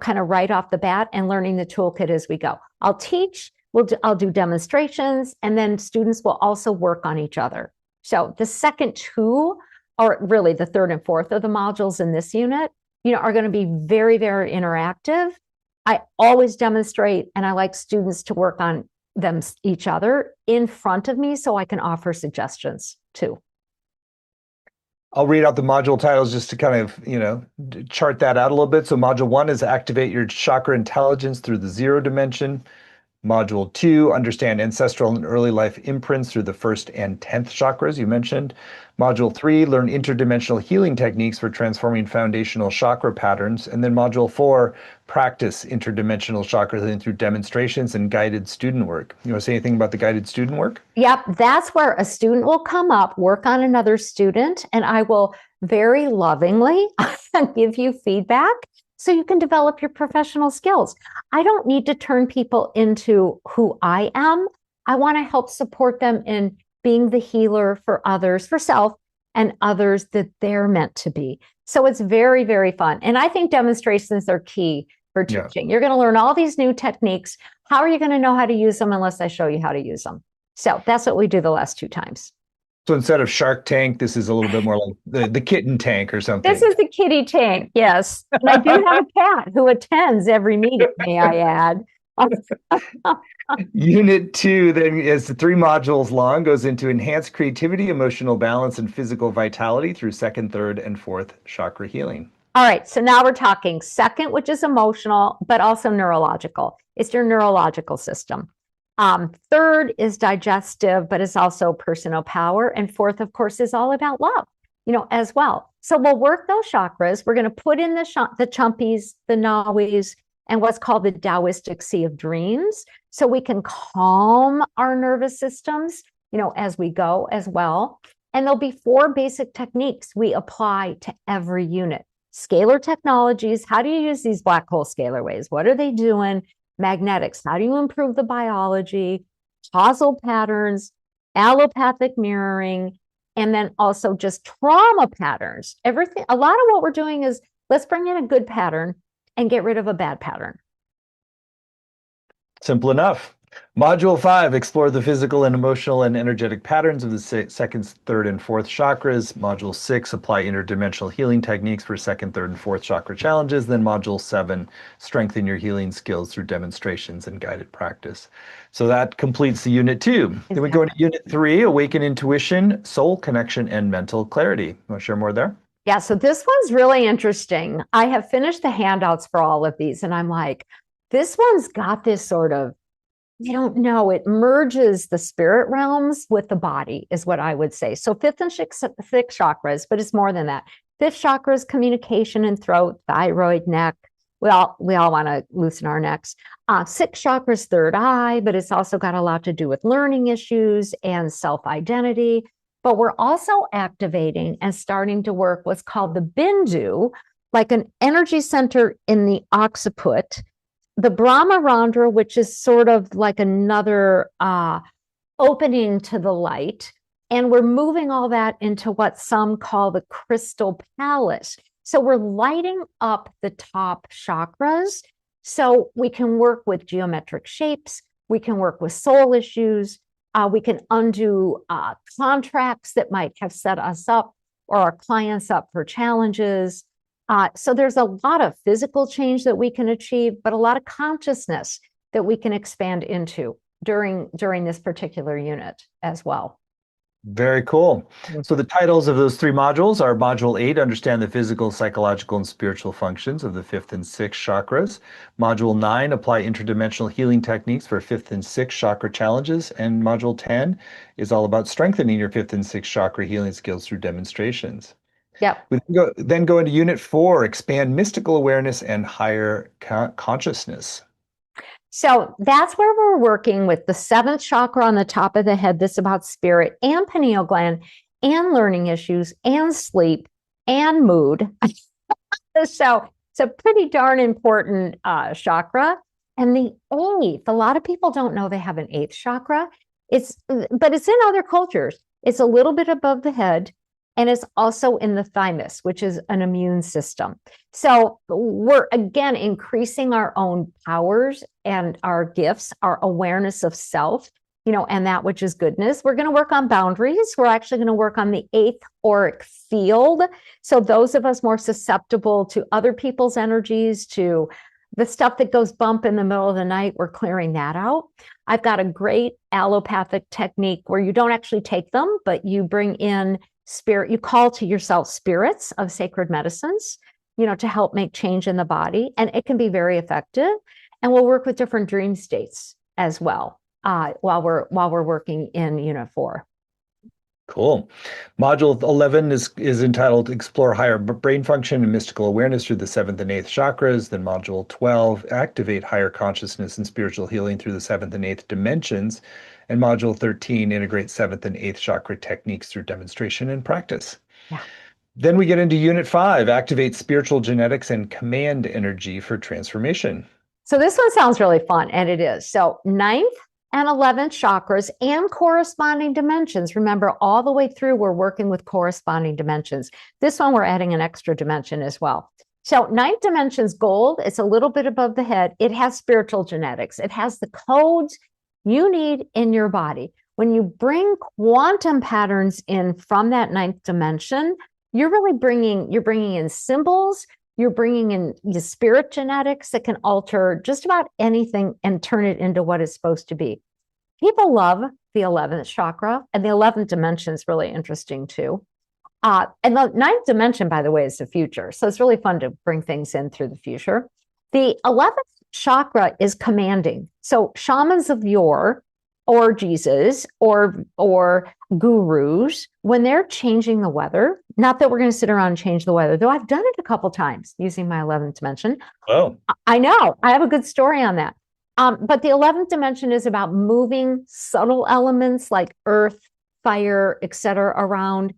kind of right off the bat, and learning the toolkit as we go. I'll teach, I'll do demonstrations, and then students will also work on each other. So the second 2, or really the 3rd and 4th of the modules in this unit, are going to be very, very interactive. I always demonstrate, and I like students to work on each other in front of me so I can offer suggestions too. I'll read out the module titles just to kind of, chart that out a little bit. So module 1 is activate your chakra intelligence through the 0 dimension. Module 2, understand ancestral and early life imprints through the 1st and 10th chakras you mentioned. Module 3, learn interdimensional healing techniques for transforming foundational chakra patterns. And then module 4, practice interdimensional chakra healing through demonstrations and guided student work. You want to say anything about the guided student work? Yep, that's where a student will come up, work on another student, and I will very lovingly give you feedback so you can develop your professional skills. I don't need to turn people into who I am. I want to help support them in being the healer for others, for self and others that they're meant to be. So it's very, very fun. And I think demonstrations are key for teaching. You're going to learn all these new techniques. How are you going to know how to use them unless I show you how to use them? So that's what we do the last 2 times. So instead of Shark Tank, this is a little bit more like the kitten tank or something. This is the kitty tank, yes. And I do have a cat who attends every meeting, may I add. Unit 2 then is 3 modules long, goes into enhanced creativity, emotional balance, and physical vitality through second, third, and fourth chakra healing. All right, so now we're talking second, which is emotional, but also neurological. It's your neurological system. Third is digestive, but it's also personal power. And fourth, of course, is all about love, as well. So we'll work those chakras. We're going to put in the Chumpis, the Nawis, and what's called the Taoistic Sea of Dreams. So we can calm our nervous systems, as we go as well. And there'll be 4 basic techniques we apply to every unit. Scalar technologies, how do you use these black hole scalar waves? What are they doing? Magnetics, how do you improve the biology? Causal patterns, allopathic mirroring, and then also just trauma patterns. Everything, a lot of what we're doing is let's bring in a good pattern and get rid of a bad pattern. Simple enough. Module 5, explore the physical and emotional and energetic patterns of the second, third, and fourth chakras. Module 6, apply interdimensional healing techniques for second, third, and fourth chakra challenges. Then Module 7, strengthen your healing skills through demonstrations and guided practice. So that completes the Unit 2. Then we go into Unit 3, awaken intuition, soul connection, and mental clarity. Want to share more there? Yeah, so this one's really interesting. I have finished the handouts for all of these, and I'm like, this one's got this sort of, I don't know, it merges the spirit realms with the body, is what I would say. So fifth and sixth chakras, but it's more than that. Fifth chakra is communication and throat, thyroid, neck. We all want to loosen our necks. Sixth chakra is third eye, but it's also got a lot to do with learning issues and self-identity. But we're also activating and starting to work what's called the Bindu, like an energy center in the occiput, the Brahmarandra, which is sort of like another opening to the light. And we're moving all that into what some call the crystal palace. So we're lighting up the top chakras so we can work with geometric shapes. We can work with soul issues. We can undo contracts that might have set us up or our clients up for challenges. So there's a lot of physical change that we can achieve, but a lot of consciousness that we can expand into during this particular unit as well. Very cool. So the titles of those 3 modules are Module 8, understand the physical, psychological, and spiritual functions of the 5th and 6th chakras. Module 9, apply interdimensional healing techniques for 5th and 6th chakra challenges. And Module 10 is all about strengthening your 5th and 6th chakra healing skills through demonstrations. Yep. We then go into Unit 4, expand mystical awareness and higher consciousness. So that's where we're working with the 7th chakra on the top of the head. That's about spirit and pineal gland and learning issues and sleep and mood. So it's a pretty darn important chakra. And the 8th, a lot of people don't know they have an 8th chakra. But it's in other cultures. It's a little bit above the head. And it's also in the thymus, which is an immune system. So we're, again, increasing our own powers and our gifts, our awareness of self, and that which is goodness. We're going to work on boundaries. We're actually going to work on the 8th auric field. So those of us more susceptible to other people's energies, to the stuff that goes bump in the middle of the night, we're clearing that out. I've got a great allopathic technique where you don't actually take them, but you bring in spirit, you call to yourself spirits of sacred medicines, to help make change in the body. And it can be very effective. And we'll work with different dream states as well while we're working in Unit 4. Cool. Module 11 is entitled Explore Higher Brain Function and Mystical Awareness through the 7th and 8th chakras. Then Module 12, Activate Higher Consciousness and Spiritual Healing through the 7th and 8th dimensions. And Module 13, Integrate 7th and 8th chakra techniques through demonstration and practice. Yeah. Then we get into Unit 5, Activate Spiritual Genetics and Command Energy for Transformation. So this one sounds really fun, and it is. So 9th and 11th chakras and corresponding dimensions. Remember, all the way through, we're working with corresponding dimensions. This one, we're adding an extra dimension as well. So ninth dimension's gold. It's a little bit above the head. It has spiritual genetics. It has the codes you need in your body. When you bring quantum patterns in from that ninth dimension, you're really bringing in symbols. You're bringing in the spirit genetics that can alter just about anything and turn it into what it's supposed to be. People love the 11th chakra, and the 11th dimension is really interesting too. And the ninth dimension, by the way, is the future. So it's really fun to bring things in through the future. The 11th chakra is commanding. So shamans of yore, or Jesus, or gurus, when they're changing the weather, not that we're going to sit around and change the weather, though I've done it a couple times using my 11th dimension. Oh, I know. I have a good story on that. But the 11th dimension is about moving subtle elements like earth, fire, etc., around,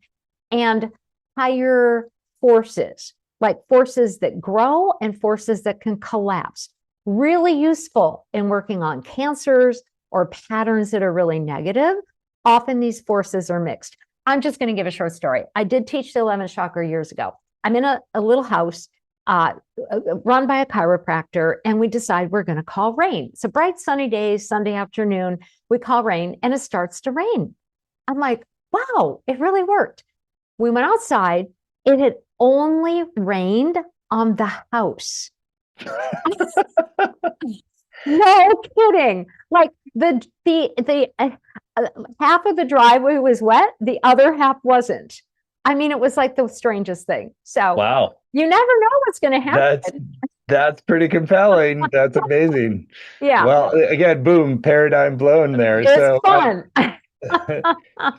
and higher forces, like forces that grow and forces that can collapse. Really useful in working on cancers or patterns that are really negative. Often these forces are mixed. I'm just going to give a short story. I did teach the 11th chakra years ago. I'm in a little house run by a chiropractor, and we decide we're going to call rain. It's a bright sunny day, Sunday afternoon. We call rain, and it starts to rain. I'm like, wow, it really worked. We went outside. It had only rained on the house. No kidding. Like the half of the driveway was wet, the other half wasn't. I mean, it was like the strangest thing. So wow. you never know what's going to happen. That's pretty compelling. That's amazing. Yeah, Well, again, boom, paradigm blown there. it's So fun.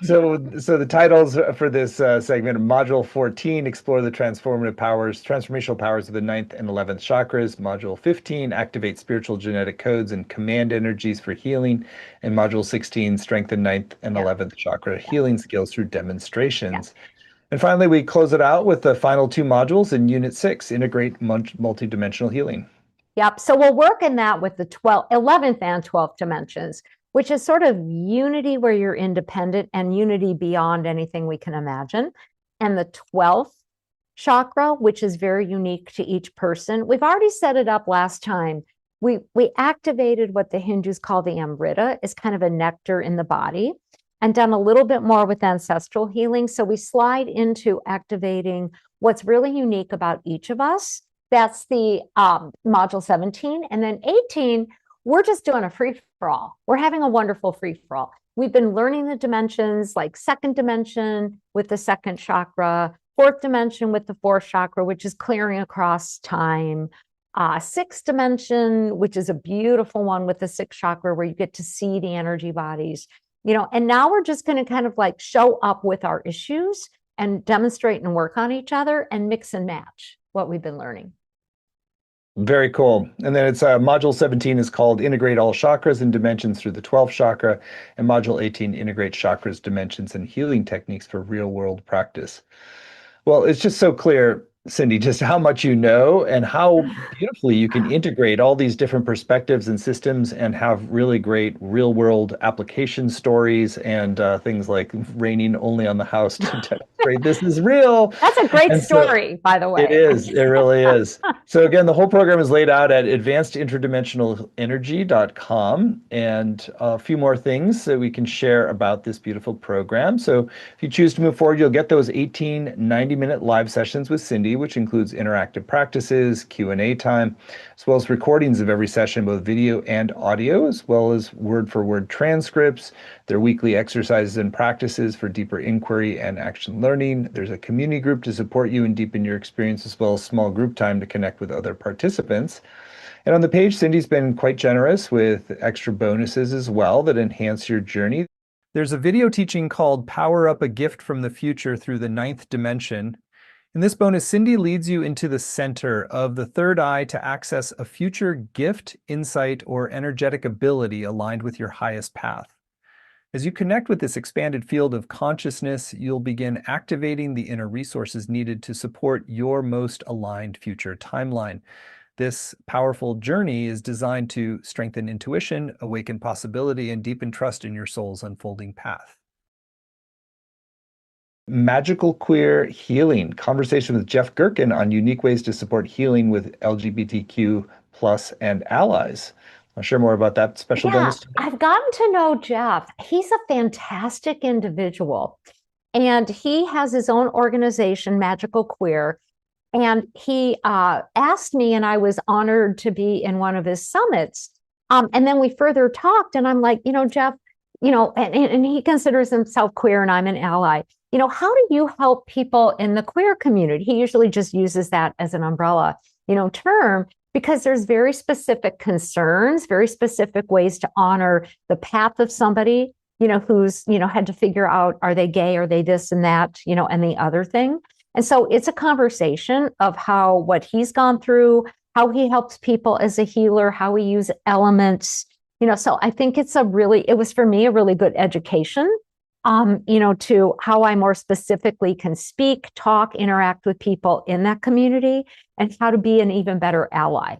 So the titles for this segment of Module 14 explore the transformational powers of the ninth and 11th chakras. Module 15 activate spiritual genetic codes and command energies for healing. And Module 16 strengthen ninth and 11th chakra healing skills through demonstrations. And finally, we close it out with the final two modules in Unit 6, integrate multidimensional healing. Yep. So we'll work in that with the 11th and 12th dimensions, which is sort of unity where you're independent and unity beyond anything we can imagine. And the 12th chakra, which is very unique to each person. We've already set it up last time. We activated what the Hindus call the Amrita, is kind of a nectar in the body, and done a little bit more with ancestral healing. So we slide into activating what's really unique about each of us. That's the module 17. And then 18, we're just doing a free-for-all. We're having a wonderful free-for-all. We've been learning the dimensions, like second dimension with the second chakra, fourth dimension with the fourth chakra, which is clearing across time, sixth dimension, which is a beautiful one with the sixth chakra, where you get to see the energy bodies, and now we're just going to kind of like show up with our issues and demonstrate and work on each other and mix and match what we've been learning. Very cool. And then it's module 17 is called Integrate All Chakras and Dimensions through the 12th chakra. And module 18, Integrate Chakras, Dimensions, and Healing Techniques for Real World Practice. Well, it's just so clear, Cyndi, just how much you know and how beautifully you can integrate all these different perspectives and systems and have really great real world application stories and things like raining only on the house to demonstrate this is real. That's a great story, by the way. It is. It really is. So again, the whole program is laid out at advancedinterdimensionalenergy.com, and a few more things that we can share about this beautiful program. So if you choose to move forward, you'll get those 18 90-minute live sessions with Cyndi, which includes interactive practices, Q&A time, as well as recordings of every session, both video and audio, as well as word-for-word transcripts. There are weekly exercises and practices for deeper inquiry and action learning. There's a community group to support you and deepen your experience, as well as small group time to connect with other participants. And on the page, Cyndi's been quite generous with extra bonuses as well that enhance your journey. There's a video teaching called Power Up a Gift from the Future through the Ninth Dimension. In this bonus, Cyndi leads you into the center of the third eye to access a future gift, insight, or energetic ability aligned with your highest path. As you connect with this expanded field of consciousness, you'll begin activating the inner resources needed to support your most aligned future timeline. This powerful journey is designed to strengthen intuition, awaken possibility, and deepen trust in your soul's unfolding path. Magical Queer Healing, conversation with Jeff Gherkin on unique ways to support healing with LGBTQ plus and allies. I'll share more about that special Yeah, bonus today. I've gotten to know Jeff. He's a fantastic individual, and he has his own organization, Magical Queer. And he asked me, and I was honored to be in one of his summits. And then we further talked, and I'm like, Jeff, and he considers himself queer, and I'm an ally. How do you help people in the queer community? He usually just uses that as an umbrella, term, because there's very specific concerns, very specific ways to honor the path of somebody, who's, had to figure out, are they gay? Are they this and that, and the other thing. And so it's a conversation of what he's gone through, how he helps people as a healer, how we use elements, so I think it was for me a really good education, to how I more specifically can speak, talk, interact with people in that community, and how to be an even better ally.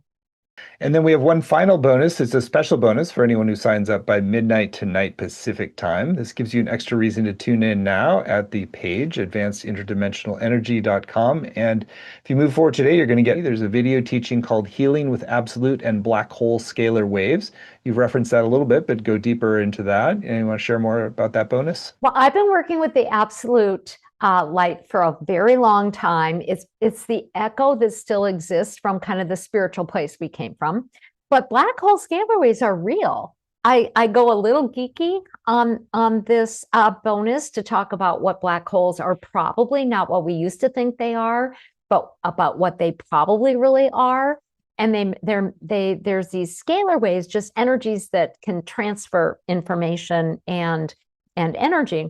And then we have one final bonus. It's a special bonus for anyone who signs up by midnight tonight Pacific time. This gives you an extra reason to tune in now at the page, advancedinterdimensionalenergy.com. And if you move forward today, there's a video teaching called Healing with Absolute and Black Hole Scalar Waves. You've referenced that a little bit, but go deeper into that. And you want to share more about that bonus? Well, I've been working with the Absolute light for a very long time. It's the echo that still exists from kind of the spiritual place we came from. But black hole scalar waves are real. I go a little geeky on this bonus to talk about what black holes are probably not what we used to think they are, but about what they probably really are. And there's these scalar waves, just energies that can transfer information and energy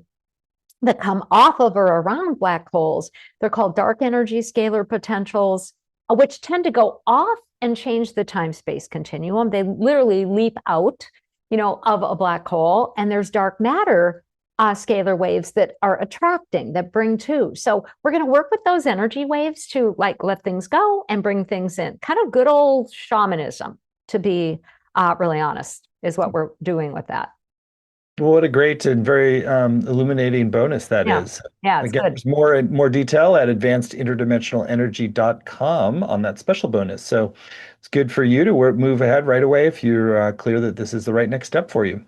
that come off of or around black holes. They're called dark energy scalar potentials, which tend to go off and change the time-space continuum. They literally leap out, of a black hole. And there's dark matter scalar waves that are attracting, that bring to. So we're going to work with those energy waves to let things go and bring things in. Kind of good old shamanism, to be really honest, is what we're doing with that. Well, what a great and very illuminating bonus that is. Yeah, it's Again, good. there's more detail at advancedinterdimensionalenergy.com on that special bonus. So it's good for you to move ahead right away if you're clear that this is the right next step for you.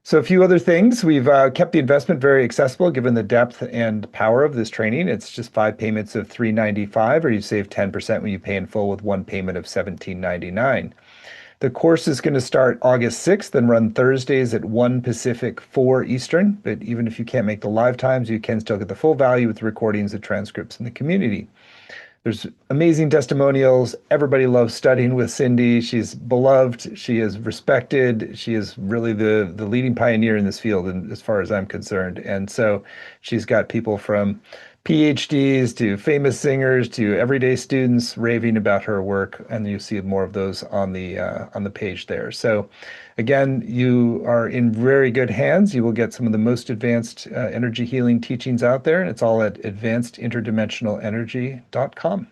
So a few other things. We've kept the investment very accessible given the depth and power of this training. It's just 5 payments of $395, or you save 10% when you pay in full with one payment of $17.99. The course is going to start August 6th and run Thursdays at 1 Pacific, 4 Eastern. But even if you can't make the live times, you can still get the full value with the recordings and transcripts in the community. There's amazing testimonials. Everybody loves studying with Cyndi. She's beloved. She is respected. She is really the leading pioneer in this field, and as far as I'm concerned. And so she's got people from PhDs to famous singers to everyday students raving about her work, and you see more of those on the page there. So again, you are in very good hands. You will get some of the most advanced energy healing teachings out there, and it's all at advancedinterdimensionalenergy.com.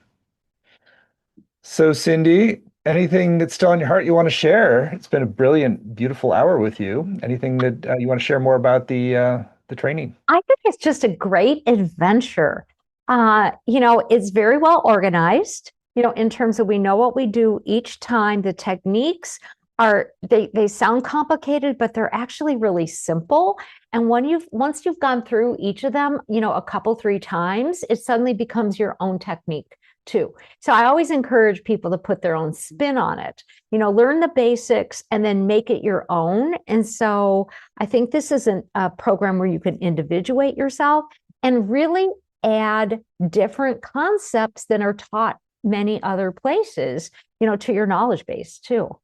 So Cyndi, anything that's still on your heart you want to share? It's been a brilliant, beautiful hour with you. Anything that you want to share more about the training? I think it's just a great adventure. It's very well organized, in terms of we know what we do each time. The techniques they sound complicated, but they're actually really simple. And once you've gone through each of them, a couple, 3 times, it suddenly becomes your own technique too. So I always encourage people to put their own spin on it, learn the basics and then make it your own. And so I think this is a program where you can individuate yourself and really add different concepts that are taught many other places, to your knowledge base too.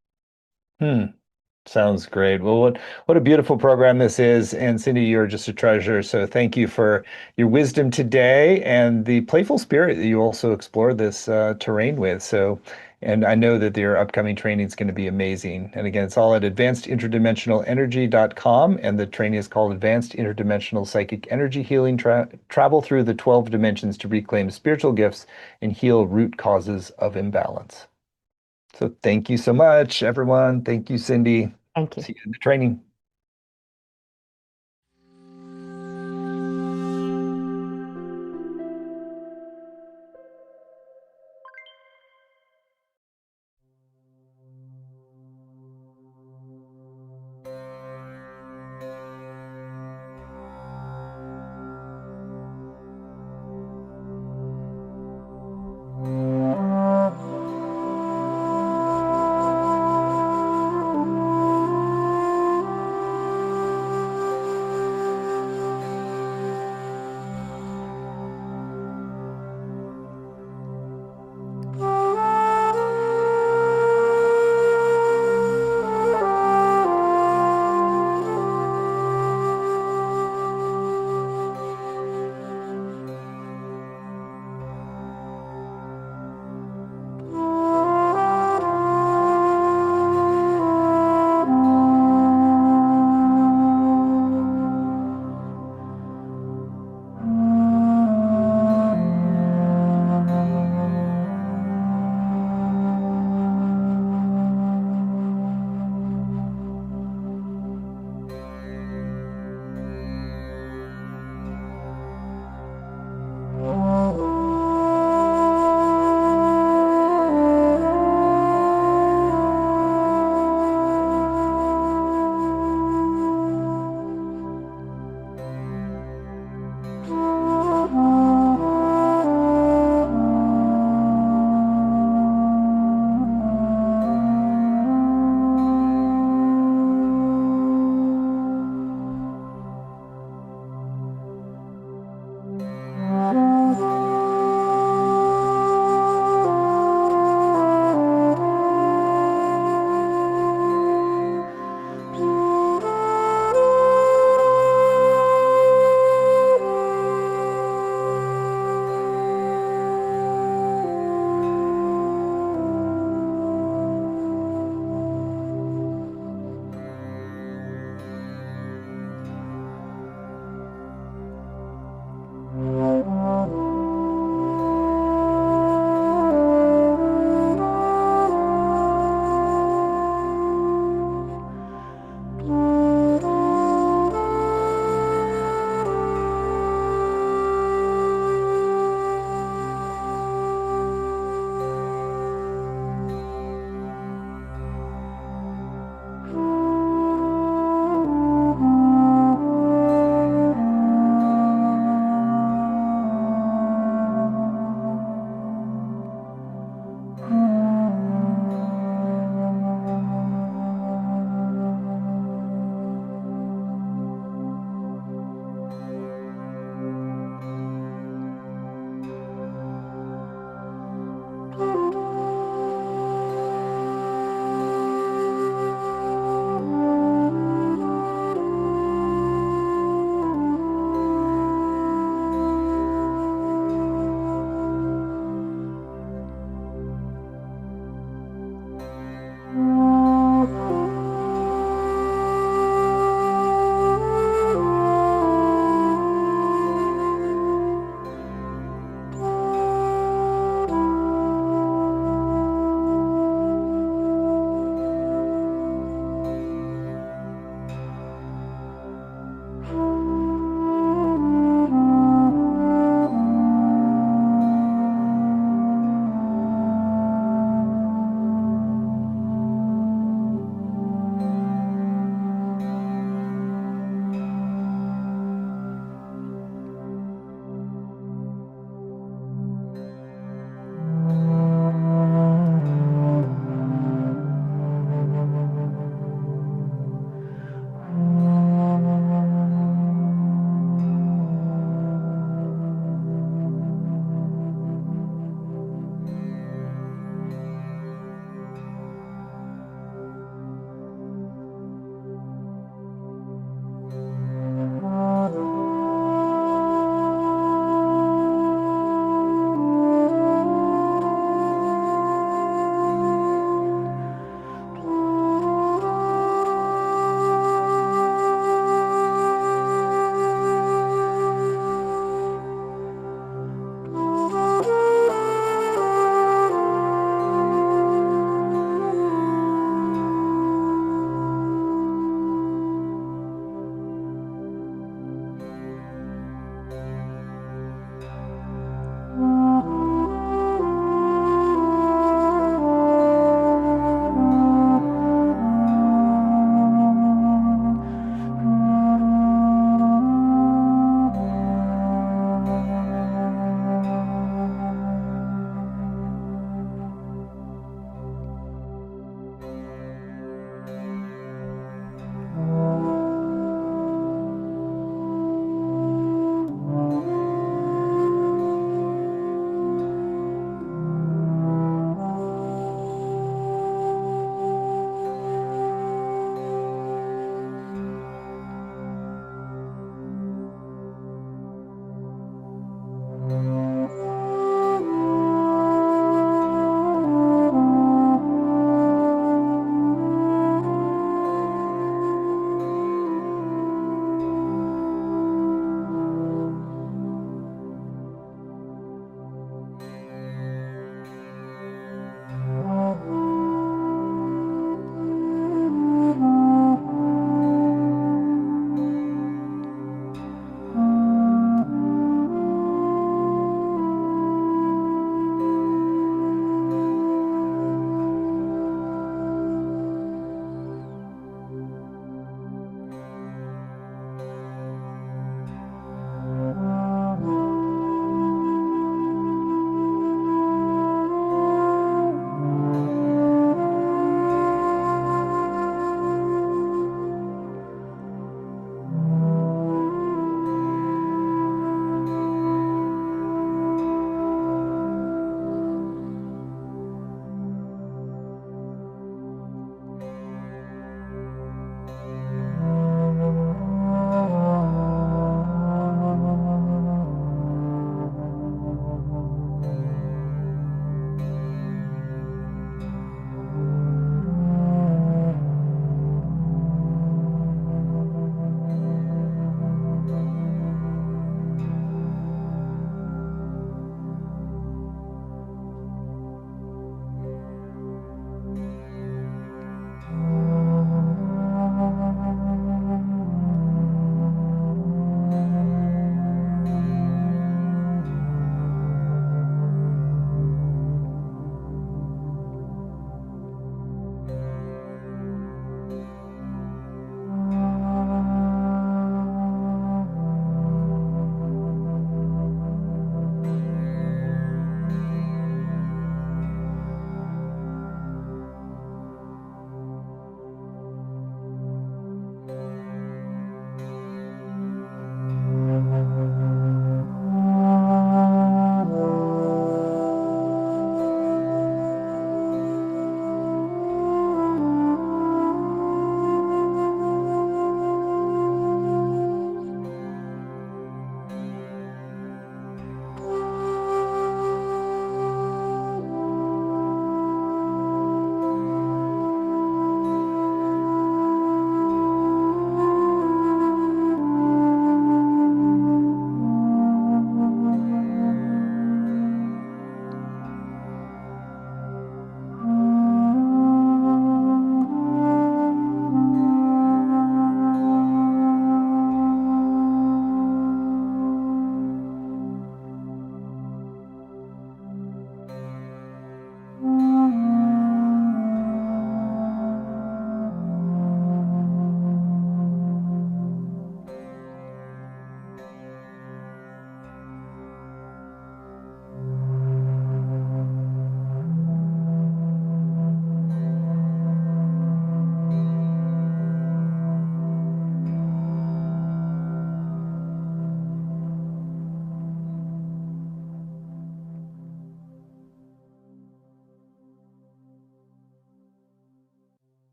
Sounds great. Well, what a beautiful program this is. And Cyndi, you're just a treasure. So thank you for your wisdom today and the playful spirit that you also explore this terrain with. So, and I know that your upcoming training is going to be amazing. And again, it's all at advancedinterdimensionalenergy.com. And the training is called Advanced Interdimensional Psychic Energy Healing, Travel Through the 12 Dimensions to Reclaim Spiritual Gifts and Heal Root Causes of Imbalance. So thank you so much, everyone. Thank you, Cyndi. Thank you. See you in the training.